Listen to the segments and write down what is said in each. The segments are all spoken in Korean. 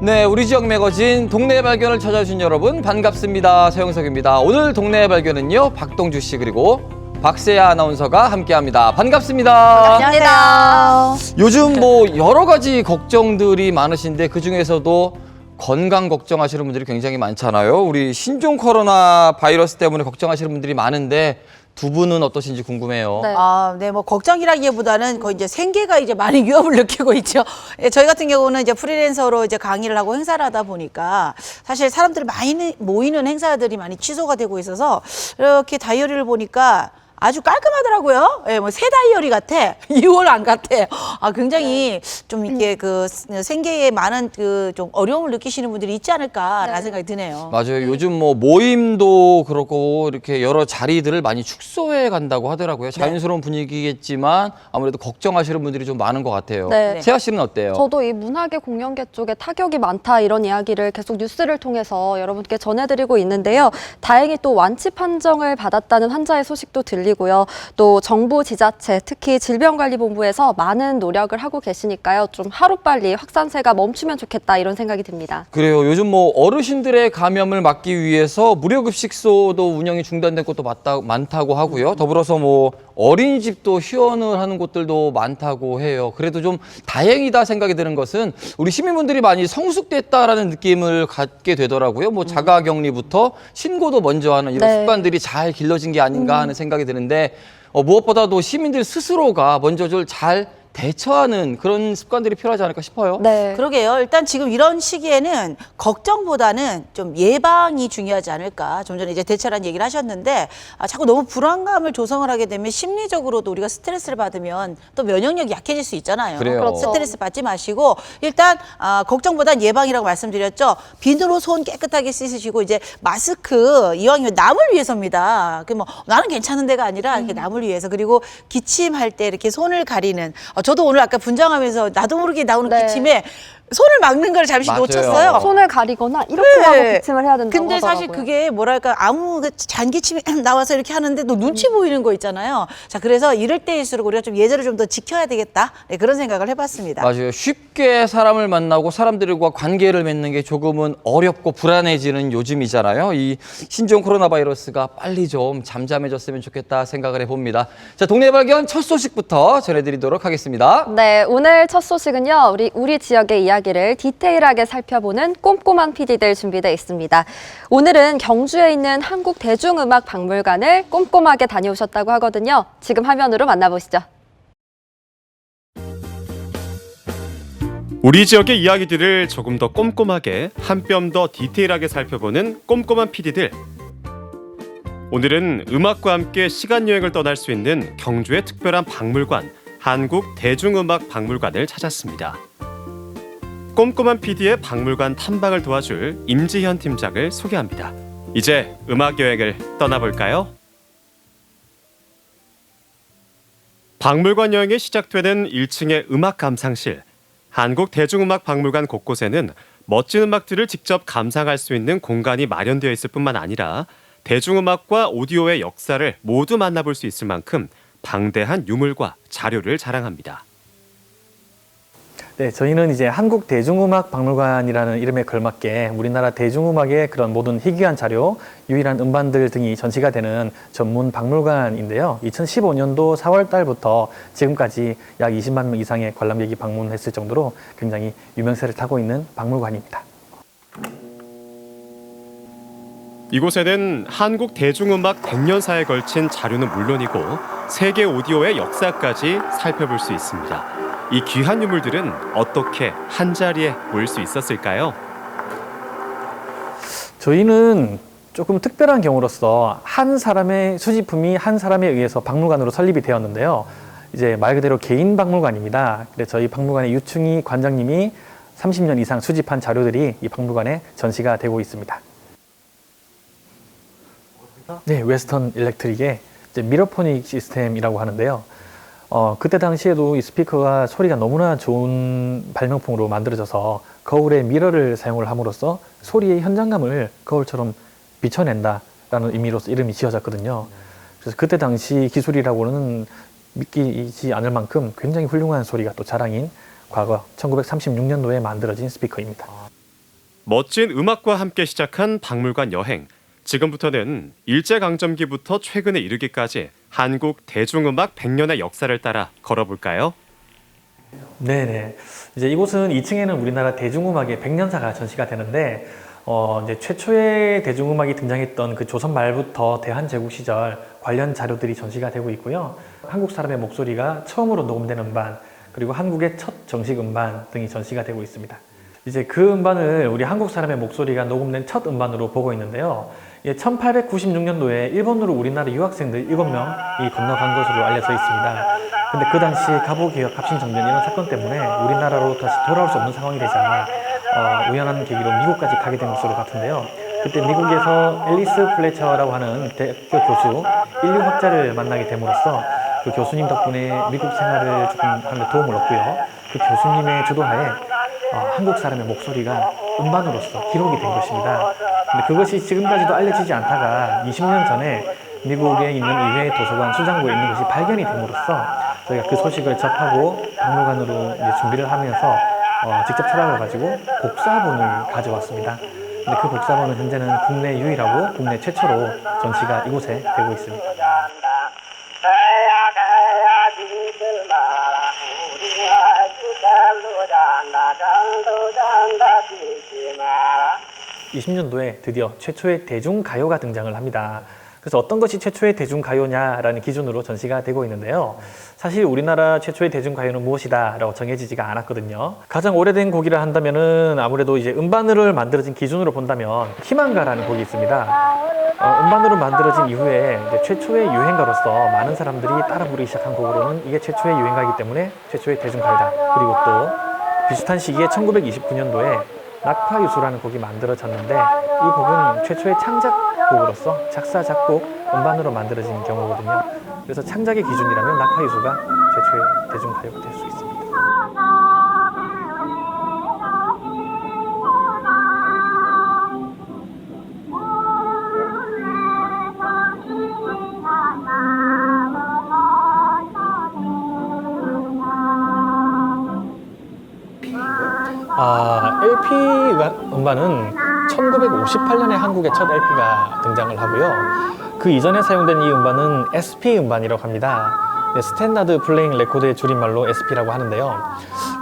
네, 우리 지역 매거진 동네 발견을 찾아주신 여러분 반갑습니다. 서영석입니다. 오늘 동네 발견은요, 박동주 씨 그리고 박세아 아나운서가 함께합니다. 반갑습니다. 안녕하세요. 요즘 뭐 여러 가지 걱정들이 많으신데 그 중에서도 건강 걱정하시는 분들이 굉장히 많잖아요. 우리 신종 코로나 바이러스 때문에 걱정하시는 분들이 많은데 두 분은 어떠신지 궁금해요. 네, 뭐 걱정이라기보다는 거의 이제 생계가 이제 많이 위협을 느끼고 있죠. 예, 저희 같은 경우는 이제 프리랜서로 이제 강의를 하고 행사를 하다 보니까 사실 사람들이 많이 모이는 행사들이 많이 취소가 되고 있어서 이렇게 다이어리를 보니까 아주 깔끔하더라고요. 예, 뭐 새 다이어리 같아. 2월 안 같아. 굉장히 좀 이렇게 그 생계에 많은 그 좀 어려움을 느끼시는 분들이 있지 않을까라는 생각이 드네요. 맞아요. 요즘 뭐 모임도 그렇고 이렇게 여러 자리들을 많이 축소해 간다고 하더라고요. 자연스러운 분위기겠지만 아무래도 걱정하시는 분들이 좀 많은 것 같아요. 네. 세아 씨는 어때요? 저도 이 문화계 공연계 쪽에 타격이 많다 이런 이야기를 계속 뉴스를 통해서 여러분께 전해드리고 있는데요. 다행히 또 완치 판정을 받았다는 환자의 소식도 들리고요. 또 정부 지자체, 특히 질병관리본부에서 많은 노력을 하고 계시니까요. 좀 하루빨리 확산세가 멈추면 좋겠다 이런 생각이 듭니다. 그래요. 요즘 뭐 어르신들의 감염을 막기 위해서 무료급식소도 운영이 중단된 곳도 많다고 하고요. 더불어서 뭐 어린이집도 휴원을 하는 곳들도 많다고 해요. 그래도 좀 다행이다 생각이 드는 것은 우리 시민분들이 많이 성숙됐다라는 느낌을 갖게 되더라고요. 뭐 자가격리부터 신고도 먼저 하는 이런 습관들이 잘 길러진 게 아닌가 하는 생각이 드는데 무엇보다도 시민들 스스로가 먼저 잘 대처하는 그런 습관들이 필요하지 않을까 싶어요. 네. 그러게요. 일단 지금 이런 시기에는 걱정보다는 좀 예방이 중요하지 않을까. 좀 전에 이제 대처라는 얘기를 하셨는데 자꾸 너무 불안감을 조성을 하게 되면 심리적으로도 우리가 스트레스를 받으면 또 면역력이 약해질 수 있잖아요. 그래요. 그렇죠. 스트레스 받지 마시고 일단 걱정보단 예방이라고 말씀드렸죠. 비누로 손 깨끗하게 씻으시고 이제 마스크 이왕이면 남을 위해서입니다. 그 뭐 나는 괜찮은 데가 아니라 이렇게 남을 위해서 그리고 기침할 때 이렇게 손을 가리는 저도 오늘 아까 분장하면서 나도 모르게 나오는 기침에 손을 막는 걸 잠시 맞아요. 놓쳤어요. 손을 가리거나 이렇게 하고 기침을 해야 된다고 근데 하더라고요. 사실 그게 뭐랄까 아무 잔기침이 나와서 이렇게 하는데 또 눈치 보이는 거 있잖아요. 자, 그래서 이럴 때일수록 우리가 좀 예절을 좀 더 지켜야 되겠다. 네, 그런 생각을 해봤습니다. 맞아요. 쉽게 사람을 만나고 사람들과 관계를 맺는 게 조금은 어렵고 불안해지는 요즘이잖아요. 이 신종 코로나 바이러스가 빨리 좀 잠잠해졌으면 좋겠다 생각을 해봅니다. 자, 동네 발견 첫 소식부터 전해드리도록 하겠습니다. 네, 오늘 첫 소식은요. 우리 지역의 이야기를 디테일하게 살펴보는 꼼꼼한 PD들 준비되어 있습니다. 오늘은 경주에 있는 한국대중음악박물관을 꼼꼼하게 다녀오셨다고 하거든요. 지금 화면으로 만나보시죠. 우리 지역의 이야기들을 조금 더 꼼꼼하게 한 뼘 더 디테일하게 살펴보는 꼼꼼한 PD들. 오늘은 음악과 함께 시간여행을 떠날 수 있는 경주의 특별한 박물관 한국대중음악박물관을 찾았습니다. 꼼꼼한 PD의 박물관 탐방을 도와줄 임지현 팀장을 소개합니다. 이제 음악 여행을 떠나볼까요? 박물관 여행이 시작되는 1층의 음악 감상실. 한국대중음악박물관 곳곳에는 멋진 음악들을 직접 감상할 수 있는 공간이 마련되어 있을 뿐만 아니라 대중음악과 오디오의 역사를 모두 만나볼 수 있을 만큼 방대한 유물과 자료를 자랑합니다. 네, 저희는 이제 한국대중음악박물관이라는 이름에 걸맞게 우리나라 대중음악의 그런 모든 희귀한 자료, 유일한 음반들 등이 전시가 되는 전문 박물관인데요. 2015년도 4월 달부터 지금까지 약 20만 명 이상의 관람객이 방문했을 정도로 굉장히 유명세를 타고 있는 박물관입니다. 이곳에는 한국 대중음악 100년사에 걸친 자료는 물론이고 세계 오디오의 역사까지 살펴볼 수 있습니다. 이 귀한 유물들은 어떻게 한자리에 모일 수 있었을까요? 저희는 조금 특별한 경우로서 한 사람의 수집품이 한 사람에 의해서 박물관으로 설립이 되었는데요. 이제 말 그대로 개인 박물관입니다. 그래서 저희 박물관의 유충희 관장님이 30년 이상 수집한 자료들이 이 박물관에 전시가 되고 있습니다. 네, 웨스턴 일렉트릭의 미러포닉 시스템이라고 하는데요. 그때 당시에도 이 스피커가 소리가 너무나 좋은 발명품으로 만들어져서 거울에 미러를 사용을 함으로써 소리의 현장감을 거울처럼 비춰낸다라는 의미로서 이름이 지어졌거든요. 그래서 그때 당시 기술이라고는 믿기지 않을 만큼 굉장히 훌륭한 소리가 또 자랑인 과거 1936년도에 만들어진 스피커입니다. 멋진 음악과 함께 시작한 박물관 여행. 지금부터는 일제강점기부터 최근에 이르기까지 한국 대중음악 100년의 역사를 따라 걸어볼까요? 네네. 이제 이곳은 2층에는 우리나라 대중음악의 100년사가 전시가 되는데, 이제 최초의 대중음악이 등장했던 그 조선 말부터 대한제국 시절 관련 자료들이 전시가 되고 있고요. 한국 사람의 목소리가 처음으로 녹음된 음반, 그리고 한국의 첫 정식 음반 등이 전시가 되고 있습니다. 이제 그 음반을 우리 한국 사람의 목소리가 녹음된 첫 음반으로 보고 있는데요. 1896년도에 일본으로 우리나라 유학생들 7명이 건너간 것으로 알려져 있습니다. 근데 그 당시 갑오개혁, 갑신정변 이런 사건 때문에 우리나라로 다시 돌아올 수 없는 상황이 되자 우연한 계기로 미국까지 가게 된 것으로 같은데요. 그때 미국에서 앨리스 플래처라고 하는 대학교 교수, 인류 학자를 만나게 됨으로써 그 교수님 덕분에 미국 생활을 조금 하는 도움을 얻고요. 그 교수님의 주도하에 한국 사람의 목소리가 음반으로서 기록이 된 것입니다. 근데 그것이 지금까지도 알려지지 않다가 20년 전에 미국에 있는 의회 도서관 수장고에 있는 것이 발견이 됨으로써 저희가 그 소식을 접하고 박물관으로 이제 준비를 하면서 직접 찾아가가지고 복사본을 가져왔습니다. 근데 그 복사본은 현재는 국내 유일하고 국내 최초로 전시가 이곳에 되고 있습니다. 20년도에 드디어 최초의 대중가요가 등장을 합니다. 그래서 어떤 것이 최초의 대중가요냐라는 기준으로 전시가 되고 있는데요. 사실 우리나라 최초의 대중가요는 무엇이다 라고 정해지지가 않았거든요. 가장 오래된 곡이라 한다면은 아무래도 이제 음반으로 만들어진 기준으로 본다면 희망가라는 곡이 있습니다. 음반으로 만들어진 이후에 이제 최초의 유행가로서 많은 사람들이 따라 부르기 시작한 곡으로는 이게 최초의 유행가이기 때문에 최초의 대중가요다. 그리고 또 비슷한 시기에 1929년도에 낙화유수라는 곡이 만들어졌는데 이 곡은 최초의 창작곡으로서 작사, 작곡, 음반으로 만들어진 경우거든요. 그래서 창작의 기준이라면 낙화유수가 최초의 대중가요가 될 수 있습니다. LP 음반은 1958년에 한국의 첫 LP가 등장을 하고요. 그 이전에 사용된 이 음반은 SP 음반이라고 합니다. 스탠다드 플레잉 레코드의 줄임말로 SP라고 하는데요.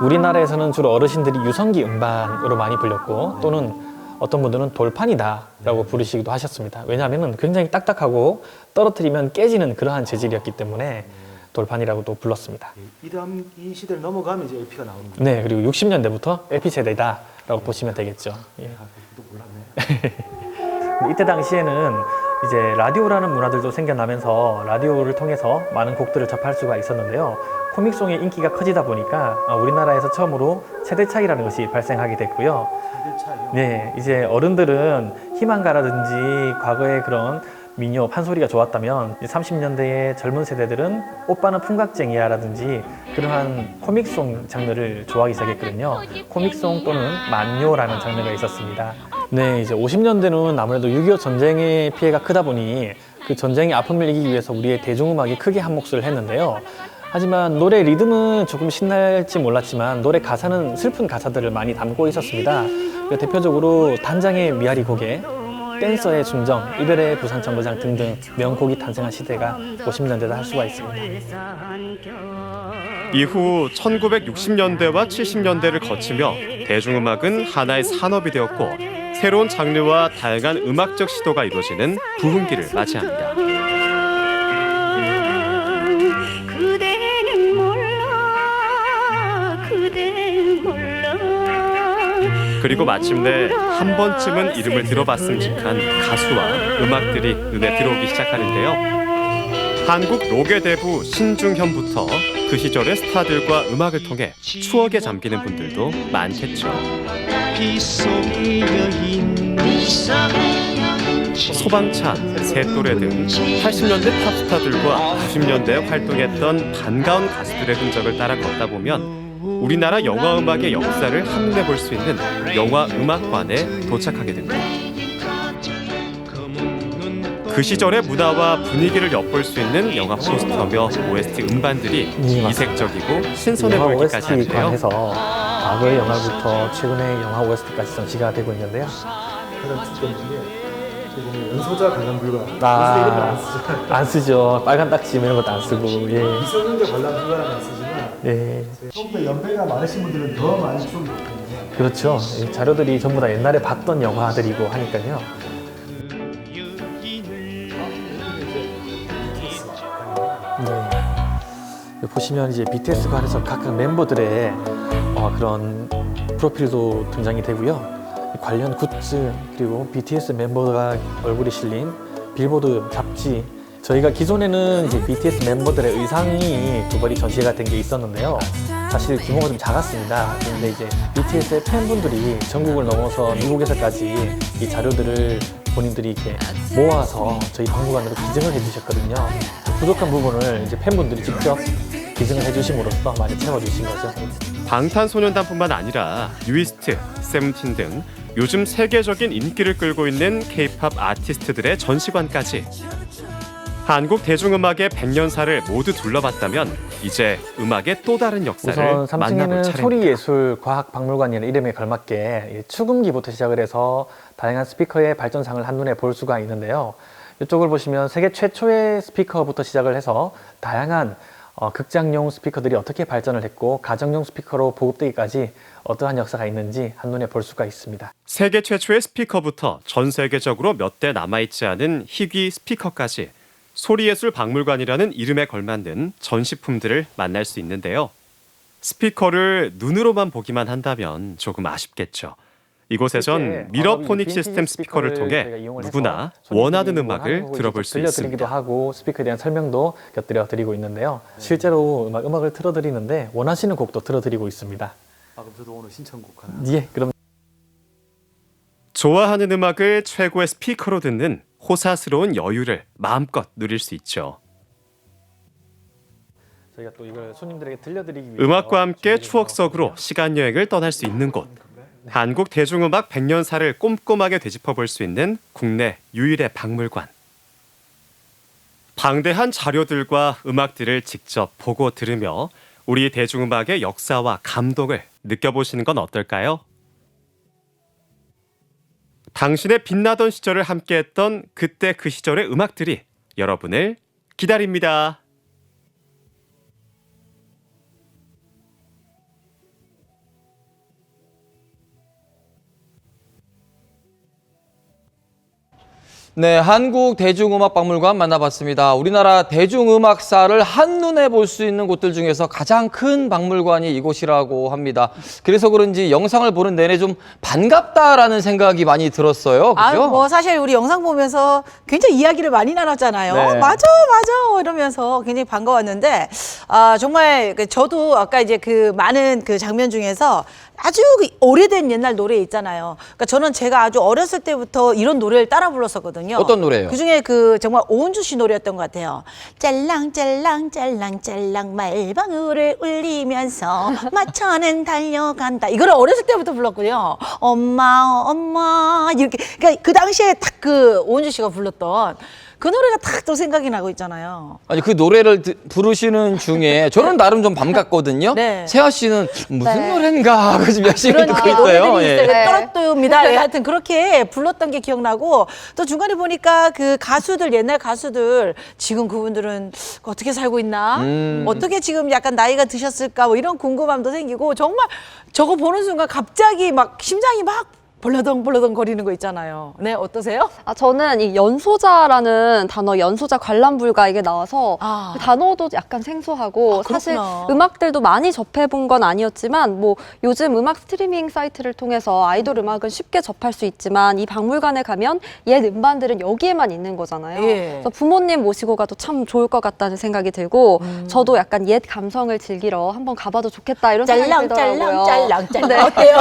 우리나라에서는 주로 어르신들이 유성기 음반으로 많이 불렸고 또는 어떤 분들은 돌판이다 라고 부르시기도 하셨습니다. 왜냐하면 굉장히 딱딱하고 떨어뜨리면 깨지는 그러한 재질이었기 때문에 돌판이라고도 불렀습니다. 이 시대를 넘어가면 이제 LP가 나오는 거예요. 네, 그리고 60년대부터 LP 세대다라고 보시면 되겠죠. 예. 또 몰랐네. 이때 당시에는 이제 라디오라는 문화들도 생겨나면서 라디오를 통해서 많은 곡들을 접할 수가 있었는데요. 코믹송의 인기가 커지다 보니까 우리나라에서 처음으로 세대 차이라는 것이 발생하게 됐고요. 세대 차이요? 네, 이제 어른들은 희망가라든지 과거의 그런 민요, 판소리가 좋았다면 30년대의 젊은 세대들은 오빠는 풍각쟁이야라든지 그러한 코믹송 장르를 좋아하기 시작했거든요. 코믹송 또는 만요라는 장르가 있었습니다. 네, 이제 50년대는 아무래도 6.25 전쟁의 피해가 크다 보니 그 전쟁의 아픔을 이기기 위해서 우리의 대중음악이 크게 한 몫을 했는데요. 하지만 노래 리듬은 조금 신날지 몰랐지만 노래 가사는 슬픈 가사들을 많이 담고 있었습니다. 대표적으로 단장의 미아리 고개, 댄서의 순정, 이별의 부산 정거장 등등 명곡이 탄생한 시대가 50년대다 할 수가 있습니다. 이후 1960년대와 70년대를 거치며 대중음악은 하나의 산업이 되었고 새로운 장르와 다양한 음악적 시도가 이루어지는 부흥기를 맞이합니다. 그리고 마침내 한 번쯤은 이름을 들어봤음직한 가수와 음악들이 눈에 들어오기 시작하는데요. 한국 록의 대부 신중현부터 그 시절의 스타들과 음악을 통해 추억에 잠기는 분들도 많겠죠. 소방차, 새또래 등 80년대 팝스타들과 90년대에 활동했던 반가운 가수들의 흔적을 따라 걷다 보면 우리나라 영화음악의 역사를 한눈에 볼 수 있는 영화음악관에 도착하게 됩니다. 그 시절의 문화와 분위기를 엿볼 수 있는 영화 포스터며 OST 음반들이 이색적이고 신선해 영화 보이기까지 OST 하는데요. 관해서 과거의 영화부터 최근의 영화 OST까지 전시가 되고 있는데요. 가장 특이한 게 저희 보면 연소자 관람 불가. 아, 이런 거안 쓰잖아요. 안 쓰죠. 빨간 딱지 이런 것도 안 쓰고. 예. 미성년자 관람 불가라는 안 쓰지만 예. 조금 더 연배가 많으신 분들은 더 많이 추억이 있거든요. 그렇죠. 이 자료들이 전부 다 옛날에 봤던 영화들이고 하니까요. 네. 보시면 이제 BTS 관해서 각각 멤버들의 그런 프로필도 등장이 되고요. 관련 굿즈 그리고 BTS 멤버가 얼굴이 실린 빌보드 잡지. 저희가 기존에는 이제 BTS 멤버들의 의상이 두 벌이 전시가 된 게 있었는데요. 사실 규모가 좀 작았습니다. 근데 이제 BTS의 팬분들이 전국을 넘어서 미국에서까지 이 자료들을 본인들이 이렇게 모아서 저희 박물관으로 기증을 해주셨거든요. 부족한 부분을 이제 팬분들이 직접 기증을 해주심으로써 많이 채워주신 거죠. 방탄소년단뿐만 아니라 뉴이스트, 세븐틴 등 요즘 세계적인 인기를 끌고 있는 K-팝 아티스트들의 전시관까지 한국 대중음악의 100년사를 모두 둘러봤다면 이제 음악의 또 다른 역사를 우선 만나볼 3층에는 차례입니다. 소리예술과학박물관이라는 이름에 걸맞게 축음기부터 시작을 해서 다양한 스피커의 발전상을 한눈에 볼 수가 있는데요. 이쪽을 보시면 세계 최초의 스피커부터 시작을 해서 다양한 극장용 스피커들이 어떻게 발전을 했고 가정용 스피커로 보급되기까지 어떠한 역사가 있는지 한눈에 볼 수가 있습니다. 세계 최초의 스피커부터 전 세계적으로 몇 대 남아있지 않은 희귀 스피커까지 소리예술 박물관이라는 이름에 걸맞는 전시품들을 만날 수 있는데요. 스피커를 눈으로만 보기만 한다면 조금 아쉽겠죠. 이곳에선 미러포닉 시스템 스피커를 통해 누구나 원하는 음악을 들어볼 수 들려드리기도 있습니다. 하고 스피커에 대한 설명도 곁들여 드리고 있는데요. 실제로 음악을 틀어드리는데 원하시는 곡도 틀어드리고 있습니다. 그럼 저도 오늘 신청곡 하나. 예, 그럼 좋아하는 음악을 최고의 스피커로 듣는 호사스러운 여유를 마음껏 누릴 수 있죠. 저희가 또 이걸 손님들에게 들려드리기 위해서 음악과 함께 준비를 추억 속으로 시간 여행을 떠날 수 있는 곳. 한국 대중음악 100년사를 꼼꼼하게 되짚어 볼 수 있는 국내 유일의 박물관. 방대한 자료들과 음악들을 직접 보고 들으며 우리 대중음악의 역사와 감동을 느껴보시는 건 어떨까요? 당신의 빛나던 시절을 함께했던 그때 그 시절의 음악들이 여러분을 기다립니다. 네, 한국 대중음악박물관 만나봤습니다. 우리나라 대중음악사를 한눈에 볼 수 있는 곳들 중에서 가장 큰 박물관이 이곳이라고 합니다. 그래서 그런지 영상을 보는 내내 좀 반갑다라는 생각이 많이 들었어요. 그죠? 뭐 사실 우리 영상 보면서 굉장히 이야기를 많이 나눴잖아요. 네. 맞아 이러면서 굉장히 반가웠는데 정말 저도 아까 이제 그 많은 그 장면 중에서 아주 오래된 옛날 노래 있잖아요. 그러니까 저는 제가 아주 어렸을 때부터 이런 노래를 따라 불렀었거든요. 어떤 노래예요? 그 중에 그 정말 오은주 씨 노래였던 것 같아요. 짤랑짤랑짤랑짤랑 말방울을 울리면서 마차는 달려간다. 이거를 어렸을 때부터 불렀고요. 엄마 이렇게 그러니까 그 당시에 딱 그 오은주 씨가 불렀던 그 노래가 딱 또 생각이 나고 있잖아요. 아니 그 노래를 부르시는 중에 저는 나름 좀 반갑거든요. 네. 세아 씨는 무슨 네. 노래인가 하고 지금 열심히 그런 듣고 그 있어요. 노래들이 있어요. 예. 또로또입니다. 하여튼 그렇게 불렀던 게 기억나고 또 중간에 보니까 그 가수들 옛날 가수들 지금 그분들은 어떻게 살고 있나? 어떻게 지금 약간 나이가 드셨을까? 뭐 이런 궁금함도 생기고 정말 저거 보는 순간 갑자기 막 심장이 막 벌러덩 거리는 거 있잖아요. 네, 어떠세요? 저는 이 연소자라는 단어, 연소자 관람 불가 이게 나와서 그 단어도 약간 생소하고 사실 그렇구나. 음악들도 많이 접해본 건 아니었지만 뭐 요즘 음악 스트리밍 사이트를 통해서 아이돌 음악은 쉽게 접할 수 있지만 이 박물관에 가면 옛 음반들은 여기에만 있는 거잖아요. 예. 그래서 부모님 모시고 가도 참 좋을 것 같다는 생각이 들고 저도 약간 옛 감성을 즐기러 한번 가봐도 좋겠다 이런 생각이 들더라고요. 짤랑 어때요?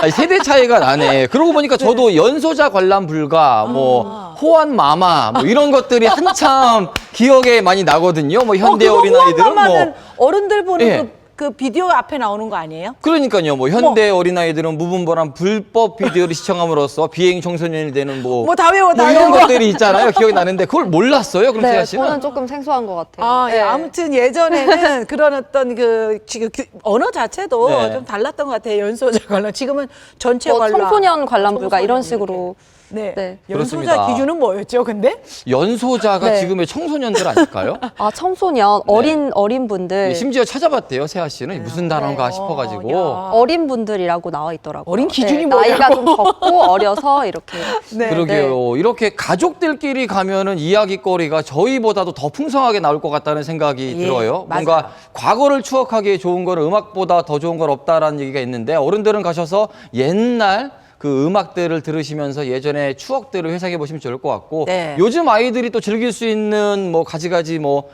아니, 세대 차이가 나네. 그러고 보니까 저도 연소자 관람 불가, 뭐 호환 마마, 뭐 이런 것들이 한참 기억에 많이 나거든요. 뭐 현대 그거 어린아이들은 호환마마는 뭐 어른들 보는 예. 그 비디오 앞에 나오는 거 아니에요? 그러니까요. 뭐 현대 어린아이들은 무분별한 불법 비디오를 시청함으로써 비행 청소년이 되는 뭐 다 외워, 다 이런 외워. 것들이 있잖아요. 기억이 나는데 그걸 몰랐어요. 그럼 네, 세아 씨는? 저는 조금 생소한 것 같아요. 아, 예. 네. 아무튼 예전에는 그런 어떤 그 지금 언어 자체도 네. 좀 달랐던 것 같아요. 연소자 관람. 지금은 전체 뭐 관람. 청소년 관람불가 이런 청소년 식으로. 네. 네. 연소자 그렇습니다. 기준은 뭐였죠, 근데? 연소자가 네. 지금의 청소년들 아닐까요? 아, 청소년, 어린 분들. 심지어 찾아봤대요. 세아 씨는 무슨 단어인가 싶어가지고. 야. 어린 분들이라고 나와 있더라고요. 어린 기준이 나이가 뭐냐고. 좀 적고 어려서 이렇게. 네. 그러게요. 이렇게 가족들끼리 가면은 이야기거리가 저희보다도 더 풍성하게 나올 것 같다는 생각이 예, 들어요. 맞아요. 뭔가 과거를 추억하기에 좋은 거는 음악보다 더 좋은 건 없다라는 얘기가 있는데 어른들은 가셔서 옛날 그 음악들을 들으시면서 예전의 추억들을 회상해 보시면 좋을 것 같고 네. 요즘 아이들이 또 즐길 수 있는 뭐 가지가지 뭐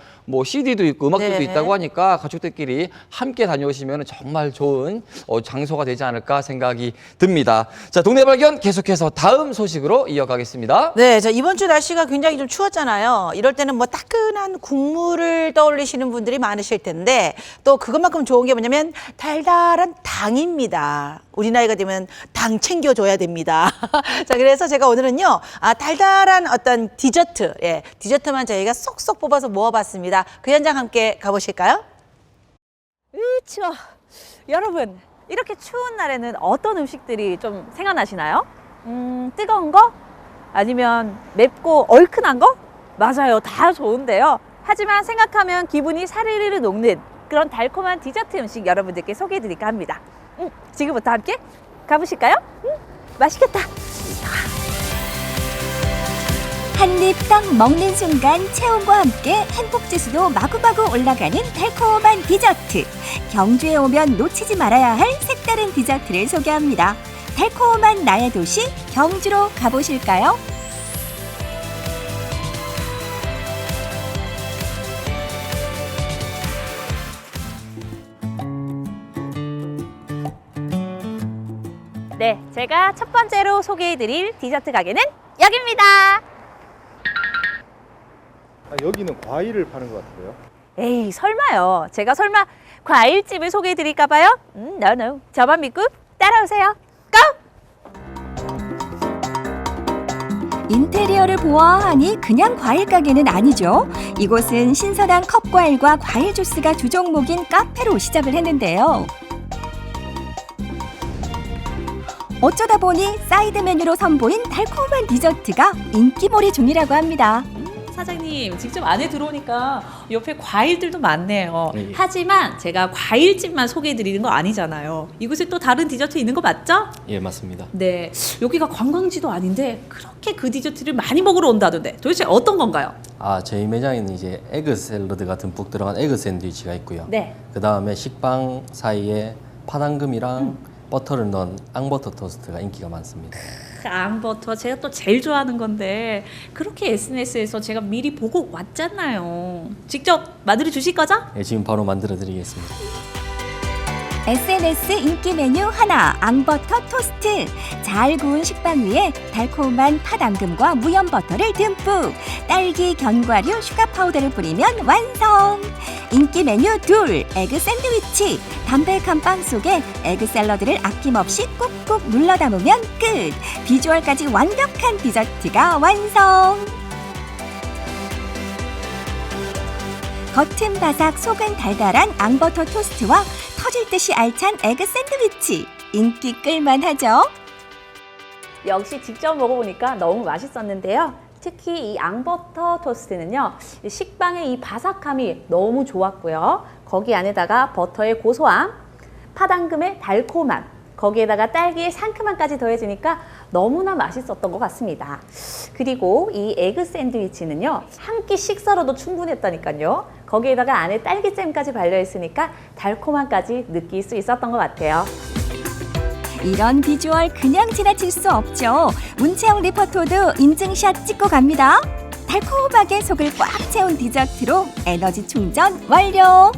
CD도 있고 음악들도 네. 있다고 하니까 가족들끼리 함께 다녀오시면 정말 좋은 장소가 되지 않을까 생각이 듭니다. 자, 동네 발견 계속해서 다음 소식으로 이어가겠습니다. 네, 자, 이번 주 날씨가 굉장히 좀 추웠잖아요. 이럴 때는 뭐 따끈한 국물을 떠올리시는 분들이 많으실 텐데 또 그것만큼 좋은 게 뭐냐면 달달한 당입니다. 우리 나이가 되면 당 챙겨줘야 됩니다. 자, 그래서 제가 오늘은요, 달달한 어떤 디저트, 디저트만 저희가 쏙쏙 뽑아서 모아봤습니다. 그 현장 함께 가보실까요? 추워. 여러분, 이렇게 추운 날에는 어떤 음식들이 좀 생각나시나요? 뜨거운 거? 아니면 맵고 얼큰한 거? 맞아요. 다 좋은데요. 하지만 생각하면 기분이 사르르르 녹는 그런 달콤한 디저트 음식 여러분들께 소개해드릴까 합니다. 지금부터 함께 가보실까요? 맛있겠다. 한 입 딱 먹는 순간 체온과 함께 행복지수도 마구마구 올라가는 달콤한 디저트. 경주에 오면 놓치지 말아야 할 색다른 디저트를 소개합니다. 달콤한 나의 도시 경주로 가보실까요? 네, 제가 첫 번째로 소개해드릴 디저트 가게는 여기입니다. 여기는 과일을 파는 것 같아요. 에이, 설마요. 제가 설마 과일집을 소개해드릴까 봐요? no. 저만 믿고 따라오세요. 고! 인테리어를 보아하니 그냥 과일 가게는 아니죠. 이곳은 신선한 컵과일과 과일 주스가 주 종목인 카페로 시작을 했는데요. 어쩌다 보니 사이드 메뉴로 선보인 달콤한 디저트가 인기몰이 중이라고 합니다. 사장님, 직접 안에 들어오니까 옆에 과일들도 많네요. 네. 하지만 제가 과일집만 소개해드리는 거 아니잖아요. 이곳에 또 다른 디저트 있는 거 맞죠? 예, 맞습니다. 네, 여기가 관광지도 아닌데 그렇게 그 디저트를 많이 먹으러 온다던데 도대체 어떤 건가요? 저희 매장에는 이제 에그 샐러드가 듬뿍 들어간 에그 샌드위치가 있고요. 네. 그 다음에 식빵 사이에 파당금이랑 버터를 넣은 앙버터 토스트가 인기가 많습니다. 앙버터 제가 또 제일 좋아하는 건데 그렇게 SNS에서 제가 미리 보고 왔잖아요. 직접 만들어 주실 거죠? 예, 지금 바로 만들어 드리겠습니다. SNS 인기 메뉴 하나, 앙버터 토스트. 잘 구운 식빵 위에 달콤한 팥앙금과 무염 버터를 듬뿍, 딸기, 견과류, 슈가 파우더를 뿌리면 완성. 인기 메뉴 둘, 에그 샌드위치. 담백한 빵 속에 에그 샐러드를 아낌없이 꾹꾹 눌러 담으면 끝. 비주얼까지 완벽한 디저트가 완성. 겉은 바삭, 속은 달달한 앙버터 토스트와 터질 듯이 알찬 에그 샌드위치. 인기 끌만하죠? 역시 직접 먹어보니까 너무 맛있었는데요. 특히 이 앙버터 토스트는요, 식빵의 이 바삭함이 너무 좋았고요. 거기 안에다가 버터의 고소함, 팥앙금의 달콤함, 거기에다가 딸기의 상큼함까지 더해지니까 너무나 맛있었던 것 같습니다. 그리고 이 에그 샌드위치는요, 한 끼 식사로도 충분했다니까요. 거기에다가 안에 딸기잼까지 발려있으니까 달콤함까지 느낄 수 있었던 것 같아요. 이런 비주얼 그냥 지나칠 수 없죠. 문채영 리포터도 인증샷 찍고 갑니다. 달콤하게 속을 꽉 채운 디저트로 에너지 충전 완료.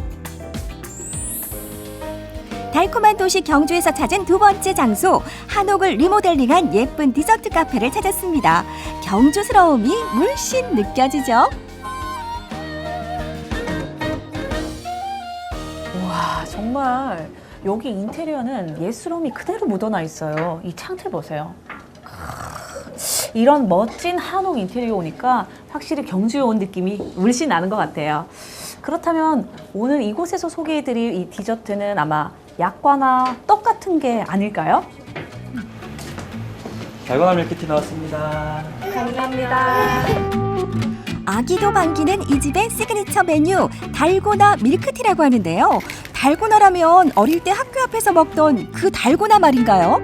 달콤한 도시 경주에서 찾은 두 번째 장소, 한옥을 리모델링한 예쁜 디저트 카페를 찾았습니다. 경주스러움이 물씬 느껴지죠? 와, 정말 여기 인테리어는 예스러움이 그대로 묻어나 있어요. 이 창틀 보세요. 이런 멋진 한옥 인테리어 오니까 확실히 경주에 온 느낌이 물씬 나는 것 같아요. 그렇다면 오늘 이곳에서 소개해드릴 이 디저트는 아마 약과나 떡 같은 게 아닐까요? 달고나 밀크티 나왔습니다. 감사합니다. 아기도 반기는 이 집의 시그니처 메뉴 달고나 밀크티라고 하는데요. 달고나라면 어릴 때 학교 앞에서 먹던 그 달고나 말인가요?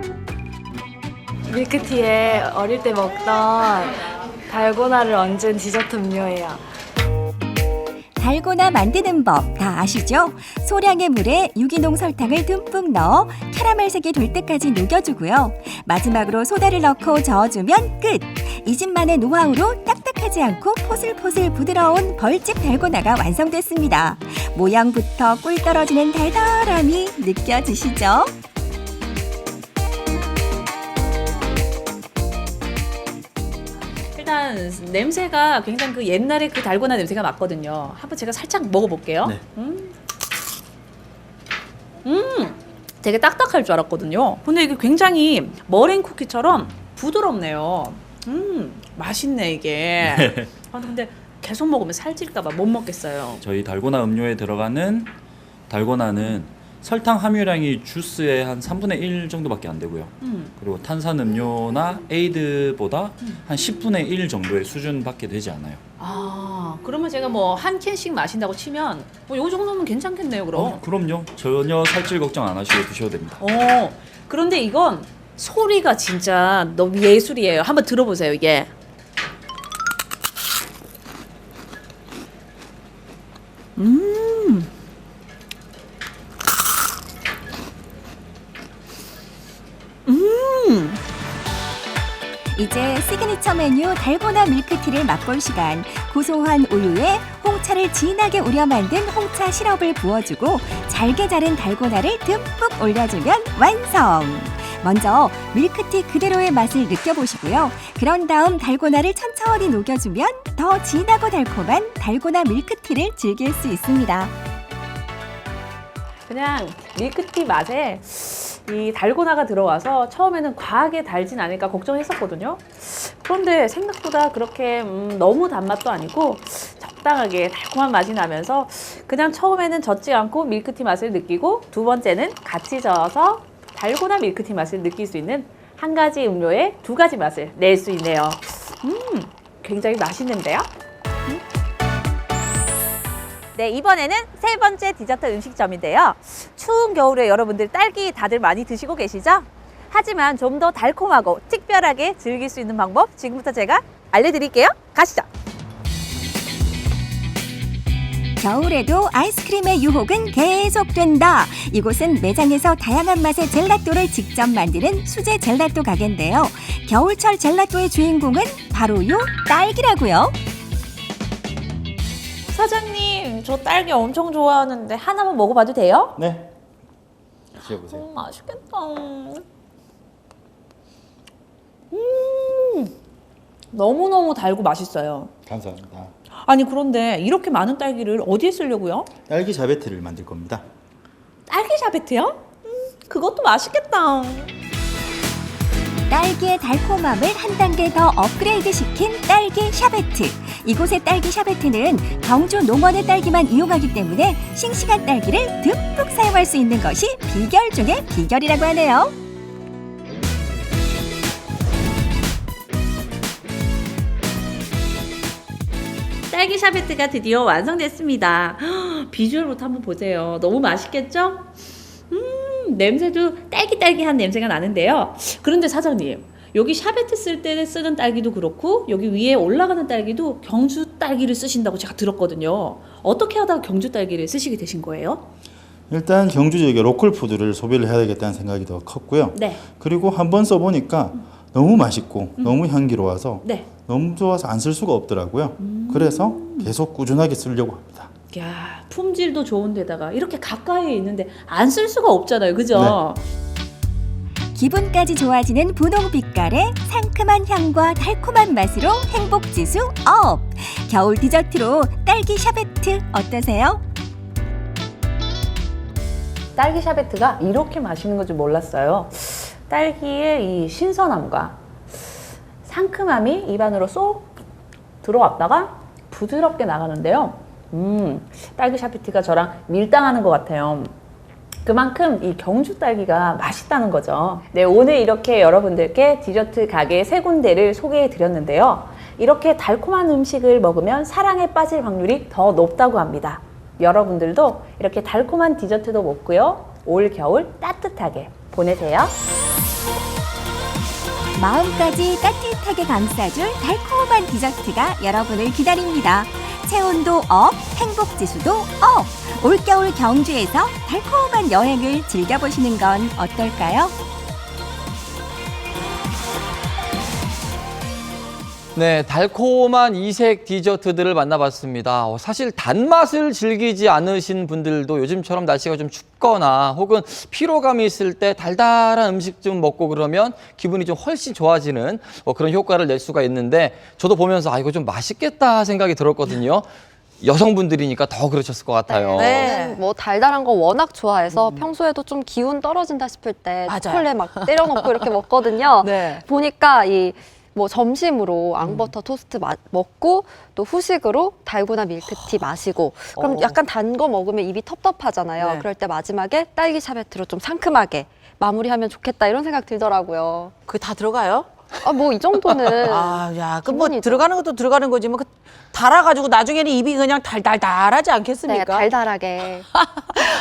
밀크티에 어릴 때 먹던 달고나를 얹은 디저트 음료예요. 달고나 만드는 법 다 아시죠? 소량의 물에 유기농 설탕을 듬뿍 넣어 캐러멜색이 될 때까지 녹여주고요. 마지막으로 소다를 넣고 저어주면 끝! 이 집만의 노하우로 딱딱하지 않고 포슬포슬 부드러운 벌집 달고나가 완성됐습니다. 모양부터 꿀 떨어지는 달달함이 느껴지시죠? 일단 냄새가 굉장히 그 옛날에 그 달고나 냄새가 맞거든요. 한번 제가 살짝 먹어볼게요. 네. 되게 딱딱할 줄 알았거든요. 근데 이게 굉장히 머랭 쿠키처럼 부드럽네요. 맛있네 이게. 아, 근데 계속 먹으면 살찔까봐 못 먹겠어요. 저희 달고나 음료에 들어가는 달고나는 설탕 함유량이 주스의 한 3분의 1 정도밖에 안 되고요. 그리고 탄산음료나 에이드보다 한 10분의 1 정도의 수준밖에 되지 않아요. 아, 그러면 제가 뭐 한 캔씩 마신다고 치면 뭐 요 정도면 괜찮겠네요, 그럼. 그럼요. 전혀 살찔 걱정 안 하시고 드셔도 됩니다. 그런데 이건 소리가 진짜 너무 예술이에요. 한번 들어보세요, 이게. 이제 시그니처 메뉴 달고나 밀크티를 맛볼 시간. 고소한 우유에 홍차를 진하게 우려 만든 홍차 시럽을 부어주고 잘게 자른 달고나를 듬뿍 올려주면 완성! 먼저 밀크티 그대로의 맛을 느껴보시고요. 그런 다음 달고나를 천천히 녹여주면 더 진하고 달콤한 달고나 밀크티를 즐길 수 있습니다. 그냥 밀크티 맛에 이 달고나가 들어와서 처음에는 과하게 달진 않을까 걱정했었거든요. 그런데 생각보다 그렇게 너무 단맛도 아니고 적당하게 달콤한 맛이 나면서 그냥 처음에는 젖지 않고 밀크티 맛을 느끼고 두 번째는 같이 저어서 달고나 밀크티 맛을 느낄 수 있는 한 가지 음료의 두 가지 맛을 낼 수 있네요. 굉장히 맛있는데요? 네, 이번에는 세 번째 디저트 음식점인데요. 추운 겨울에 여러분들 딸기 다들 많이 드시고 계시죠? 하지만 좀 더 달콤하고 특별하게 즐길 수 있는 방법 지금부터 제가 알려드릴게요. 가시죠. 겨울에도 아이스크림의 유혹은 계속된다. 이곳은 매장에서 다양한 맛의 젤라또를 직접 만드는 수제 젤라또 가게인데요. 겨울철 젤라또의 주인공은 바로 요 딸기라고요. 사장님, 저 딸기 엄청 좋아하는데 하나만 먹어봐도 돼요? 네. 드셔보세요. 맛있겠다. 너무너무 달고 맛있어요. 감사합니다. 아니, 그런데 이렇게 많은 딸기를 어디에 쓰려고요? 딸기 샤베트를 만들 겁니다. 딸기 샤베트요? 그것도 맛있겠다. 딸기의 달콤함을 한 단계 더 업그레이드 시킨 딸기 샤베트. 이곳의 딸기 샤베트는 경주 농원의 딸기만 이용하기 때문에 싱싱한 딸기를 듬뿍 사용할 수 있는 것이 비결 중의 비결이라고 하네요. 딸기 샤베트가 드디어 완성됐습니다. 비주얼부터 한번 보세요. 너무 맛있겠죠? 냄새도 딸기딸기한 냄새가 나는데요. 그런데 사장님, 여기 샤베트 쓸 때 쓰는 딸기도 그렇고 여기 위에 올라가는 딸기도 경주 딸기를 쓰신다고 제가 들었거든요. 어떻게 하다가 경주 딸기를 쓰시게 되신 거예요? 일단 경주 지역의 로컬 푸드를 소비를 해야 되겠다는 생각이 더 컸고요. 네. 그리고 한번 써보니까 너무 맛있고 너무 향기로워서 네. 너무 좋아서 안 쓸 수가 없더라고요. 그래서 계속 꾸준하게 쓰려고 합니다. 야, 품질도 좋은데다가 이렇게 가까이에 있는데 안 쓸 수가 없잖아요. 그죠? 기분까지 좋아지는 분홍 빛깔의 상큼한 향과 달콤한 맛으로 행복지수 업! 겨울 디저트로 딸기 샤베트 어떠세요? 딸기 샤베트가 이렇게 맛있는 건 줄 몰랐어요. 딸기의 이 신선함과 상큼함이 입안으로 쏙 들어왔다가 부드럽게 나가는데요. 딸기 샤베트가 저랑 밀당하는 것 같아요. 그만큼 이 경주 딸기가 맛있다는 거죠. 네, 오늘 이렇게 여러분들께 디저트 가게 3군데를 소개해 드렸는데요. 이렇게 달콤한 음식을 먹으면 사랑에 빠질 확률이 더 높다고 합니다. 여러분들도 이렇게 달콤한 디저트도 먹고요. 올 겨울 따뜻하게 보내세요. 마음까지 따뜻하게 감싸줄 달콤한 디저트가 여러분을 기다립니다. 체온도 업, 행복지수도 업! 올겨울 경주에서 달콤한 여행을 즐겨보시는 건 어떨까요? 네, 달콤한 이색 디저트들을 만나봤습니다. 사실 단맛을 즐기지 않으신 분들도 요즘처럼 날씨가 좀 춥거나 혹은 피로감이 있을 때 달달한 음식 좀 먹고 그러면 기분이 좀 훨씬 좋아지는 그런 효과를 낼 수가 있는데 저도 보면서 아, 이거 좀 맛있겠다 생각이 들었거든요. 여성분들이니까 더 그러셨을 것 같아요. 저는 뭐 달달한 거 워낙 좋아해서 평소에도 좀 기운 떨어진다 싶을 때 맞아요. 초콜릿 막 때려 넣고 이렇게 먹거든요. 네. 보니까 뭐 점심으로 앙버터 토스트 먹고 또 후식으로 달고나 밀크티 마시고 그럼 약간 단 거 먹으면 입이 텁텁하잖아요. 네. 그럴 때 마지막에 딸기 샤베트로 좀 상큼하게 마무리하면 좋겠다 이런 생각 들더라고요. 그게 다 들어가요? 뭐 이 정도는 야, 그 뭐 들어가는 것도 들어가는 거지 뭐 달아가지고 나중에는 입이 그냥 달달달하지 않겠습니까? 네, 달달하게.